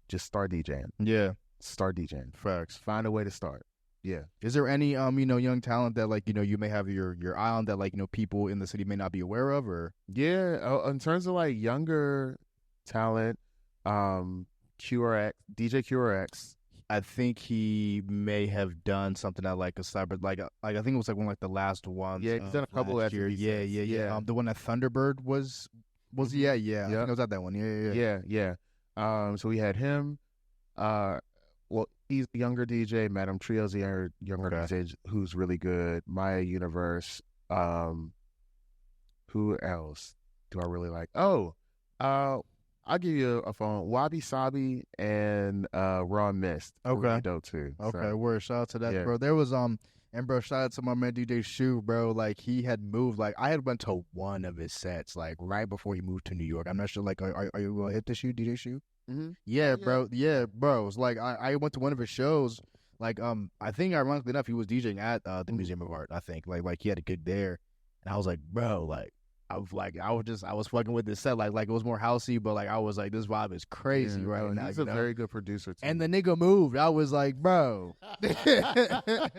[SPEAKER 2] Just start DJing.
[SPEAKER 1] Yeah.
[SPEAKER 2] Start DJing.
[SPEAKER 1] Facts.
[SPEAKER 2] Find a way to start. Yeah.
[SPEAKER 1] Is there any young talent that, like, you may have your eye on that, like, people in the city may not be aware of? Or
[SPEAKER 2] in terms of like younger talent, QRX, DJ QRX,
[SPEAKER 1] I think he may have done something at like a cyber, like I think it was like one like the last ones.
[SPEAKER 2] Yeah, he's done a couple last
[SPEAKER 1] year. Yeah. The one that Thunderbird was yeah. I think it was at that one.
[SPEAKER 2] Yeah. So we had him. Well, he's the younger DJ. Madame Trio's the younger DJ who's really good. Maya Universe. Who else do I really like? I'll give you a phone. Wabi Sabi and Raw Mist.
[SPEAKER 1] Okay.
[SPEAKER 2] Really dope too.
[SPEAKER 1] Okay, word. Shout out to that,
[SPEAKER 2] yeah.
[SPEAKER 1] bro. There was and bro, shout out to my man DJ Shu, bro. Like, he had moved. Like, I had went to one of his sets, like, right before he moved to New York. I'm not sure, like, are you gonna hit the Shu, DJ Shu?
[SPEAKER 2] Mm-hmm.
[SPEAKER 1] Yeah, bro. Yeah, bro. It's like I went to one of his shows. Like, I think ironically enough, he was DJing at the Museum of Art. I think like he had a gig there, and I was like, bro, like. I was fucking with this set, like it was more housey, but like I was like, this vibe is crazy right now.
[SPEAKER 2] He's a very good producer too.
[SPEAKER 1] And the nigga moved. I was like, bro. I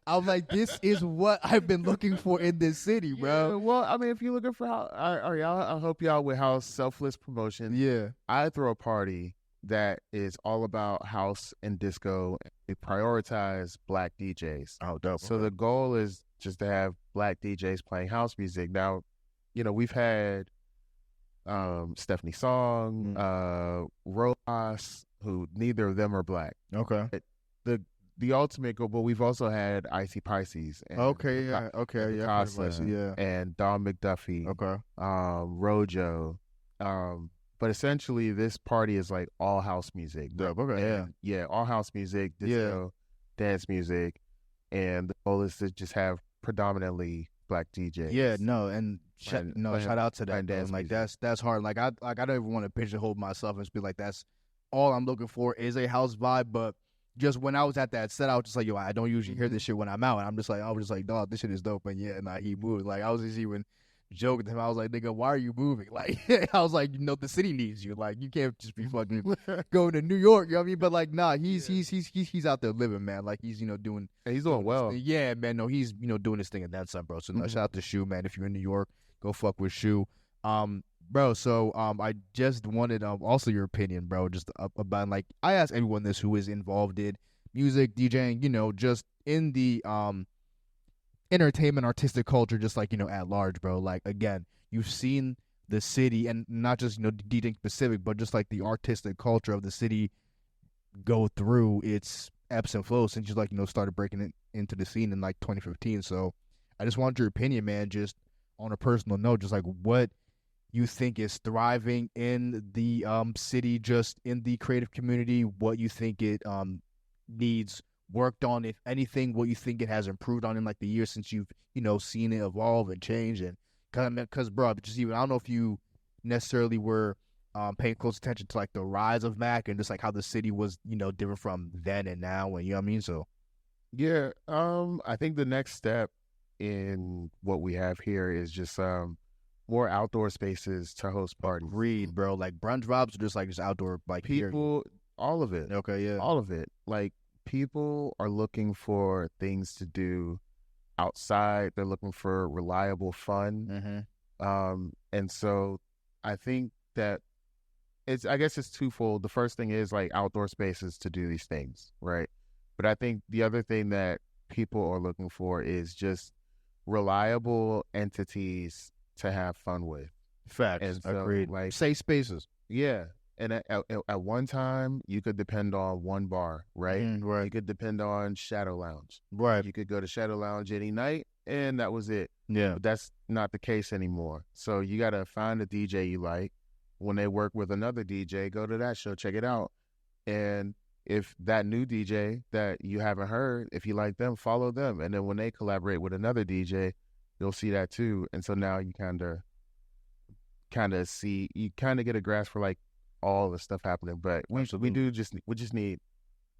[SPEAKER 1] was like, this is what I've been looking for in this city, bro.
[SPEAKER 2] Yeah, well, I mean, if you're looking for I'll help y'all with house selfless promotion.
[SPEAKER 1] Yeah.
[SPEAKER 2] I throw a party that is all about house and disco. It prioritize Black DJs.
[SPEAKER 1] Oh, dope.
[SPEAKER 2] So the goal is just to have Black DJs playing house music. Now, we've had Stephanie Song, Rojas, who neither of them are Black.
[SPEAKER 1] Okay.
[SPEAKER 2] The ultimate goal, but we've also had Icy Pisces. And
[SPEAKER 1] Casa,
[SPEAKER 2] and Don McDuffie.
[SPEAKER 1] Okay.
[SPEAKER 2] Rojo. But essentially, this party is like all house music.
[SPEAKER 1] Dope. Okay.
[SPEAKER 2] Yeah, all house music, disco, dance music, and the goal is to just have predominantly Black DJs.
[SPEAKER 1] Yeah, no, and shout out to that. And like that's hard. Like I don't even want to pigeonhole myself and just be like, that's all I'm looking for is a house vibe. But just when I was at that set, I was just like, yo, I don't usually hear this shit when I'm out. And I was just like, dog, this shit is dope. And he moved. Like, I was just even joking to him. I was like, nigga, why are you moving? Like, I was like, the city needs you. Like, you can't just be fucking going to New York. You know what I mean? But like, nah, he's out there living, man. Like, he's doing.
[SPEAKER 2] And he's doing well.
[SPEAKER 1] Yeah, man. No, he's doing this thing and then some, bro. So shout out to Shu, man. If you're in New York, go fuck with Shu. Bro, so I just wanted also your opinion, bro, just about, like, I ask everyone this who is involved in music, DJing, just in the entertainment, artistic culture, just like, at large, bro. Like, again, you've seen the city, and not just, DJing specific, but just like the artistic culture of the city go through its ebbs and flows since you, like, started breaking it into the scene in like 2015. So I just want your opinion, man, just on a personal note, just like what you think is thriving in the city, just in the creative community, what you think it needs worked on, if anything, what you think it has improved on in like the years since you've seen it evolve and change. And because bro, just even I don't know if you necessarily were paying close attention to like the rise of Mac and just like how the city was different from then and now, and you know what I mean. So
[SPEAKER 2] yeah, I think the next step in what we have here is just more outdoor spaces to host parties.
[SPEAKER 1] Agreed, bro. Like brunch vibes, or just outdoor, like
[SPEAKER 2] people, all of it.
[SPEAKER 1] Okay, yeah,
[SPEAKER 2] all of it. Like people are looking for things to do outside. They're looking for reliable fun. And so I think that I guess it's twofold. The first thing is like outdoor spaces to do these things, right? But I think the other thing that people are looking for is just reliable entities to have fun with.
[SPEAKER 1] Facts.
[SPEAKER 2] And so,
[SPEAKER 1] agreed.
[SPEAKER 2] Like,
[SPEAKER 1] safe spaces.
[SPEAKER 2] Yeah. And at one time, you could depend on one bar, right?
[SPEAKER 1] Right.
[SPEAKER 2] You could depend on Shadow Lounge.
[SPEAKER 1] Right.
[SPEAKER 2] You could go to Shadow Lounge any night, and that was it.
[SPEAKER 1] Yeah.
[SPEAKER 2] But that's not the case anymore. So you got to find a DJ you like. When they work with another DJ, go to that show, check it out. And if that new DJ that you haven't heard, if you like them, follow them. And then when they collaborate with another DJ, you'll see that too. And so now you kind of get a grasp for like all the stuff happening. But we just need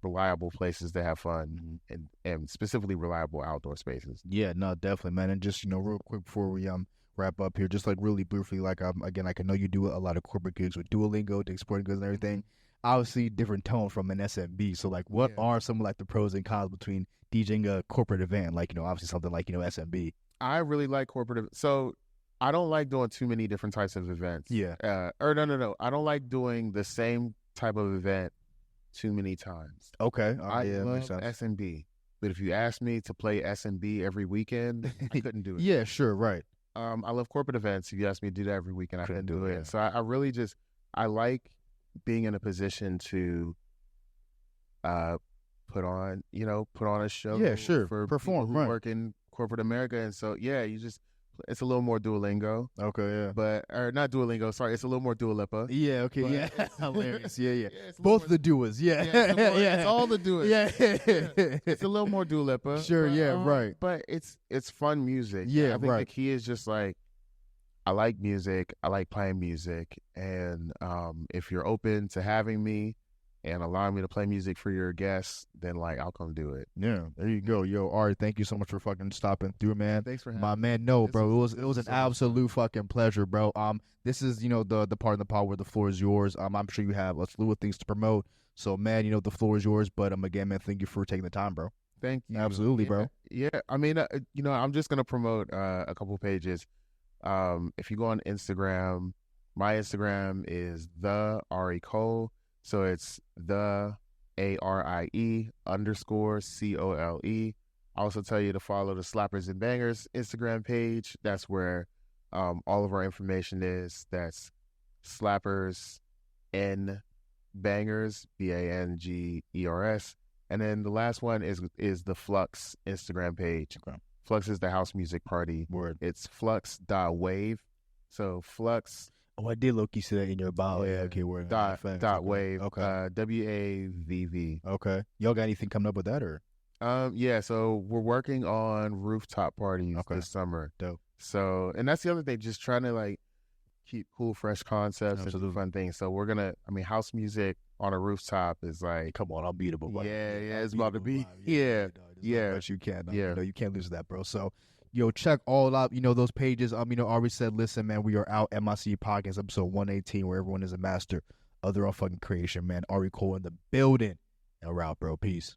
[SPEAKER 2] reliable places to have fun, and specifically reliable outdoor spaces.
[SPEAKER 1] Yeah, no, definitely, man. And just real quick before we wrap up here, just like really briefly, like again, like I know you do a lot of corporate gigs with Duolingo, to Sporting Goods, and everything. Obviously, different tone from an SMB. So, like, what are some like the pros and cons between DJing a corporate event, like obviously something like SMB?
[SPEAKER 2] I really like corporate. So I don't like doing too many different types of events.
[SPEAKER 1] Yeah.
[SPEAKER 2] No. I don't like doing the same type of event too many times.
[SPEAKER 1] Okay.
[SPEAKER 2] I love SMB, but if you ask me to play SMB every weekend, I couldn't do it.
[SPEAKER 1] Yeah, sure, right.
[SPEAKER 2] I love corporate events. If you ask me to do that every weekend, I couldn't do it. Yeah. So I really I like being in a position to put on a show.
[SPEAKER 1] Yeah, sure.
[SPEAKER 2] For
[SPEAKER 1] perform,
[SPEAKER 2] people who work in corporate America, and so it's a little more Duolingo.
[SPEAKER 1] Okay, yeah.
[SPEAKER 2] Or not Duolingo, sorry. It's a little more Dua Lipa.
[SPEAKER 1] Yeah, okay, yeah. Hilarious. Yeah. Both the duas, yeah.
[SPEAKER 2] It's all the duas.
[SPEAKER 1] Yeah.
[SPEAKER 2] It's a little more Dua Lipa.
[SPEAKER 1] Sure, right.
[SPEAKER 2] But it's fun music.
[SPEAKER 1] Yeah,
[SPEAKER 2] I think the key is just like, I like music. I like playing music. And if you're open to having me and allowing me to play music for your guests, then like I'll come do it.
[SPEAKER 1] Yeah, there you go. Yo, Arie, thank you so much for fucking stopping through, man.
[SPEAKER 2] Thanks for having
[SPEAKER 1] me. Man, bro. It was an absolute fucking pleasure, bro. This is, the part of the pod where the floor is yours. I'm sure you have a slew of things to promote. So, man, the floor is yours. But again, man, thank you for taking the time, bro.
[SPEAKER 2] Thank you.
[SPEAKER 1] Absolutely, bro.
[SPEAKER 2] Yeah. I mean, I'm just gonna promote a couple pages. If you go on Instagram, my Instagram is the Arie Cole. So it's the ARIE _COLE. I also tell you to follow the Slappers and Bangers Instagram page. That's where all of our information is. That's Slappers and Bangers, BANGERS. And then the last one is the Flux Instagram page. Okay. Flux is the house music party.
[SPEAKER 1] Word.
[SPEAKER 2] It's flux.wave. So Flux.
[SPEAKER 1] Oh, I did look. You see that in your bio. Yeah, okay, word.
[SPEAKER 2] Dot wave.
[SPEAKER 1] Okay.
[SPEAKER 2] WAVV.
[SPEAKER 1] Okay. Y'all got anything coming up with that, or?
[SPEAKER 2] Yeah. So we're working on rooftop parties this summer.
[SPEAKER 1] Dope.
[SPEAKER 2] So, and that's the other thing, just trying to like keep cool, fresh concepts and do fun things. So we're gonna. I mean, house music on a rooftop is like,
[SPEAKER 1] come on, unbeatable.
[SPEAKER 2] Buddy. Yeah, it's about to be. Yeah.
[SPEAKER 1] But you can't. You can't lose that, bro. So. Yo, check all out, those pages. Arie said, listen, man, we are out. MIC Podcast, episode 118, where everyone is a master of their own fucking creation, man. Arie Cole in the building. And we're out, bro. Peace.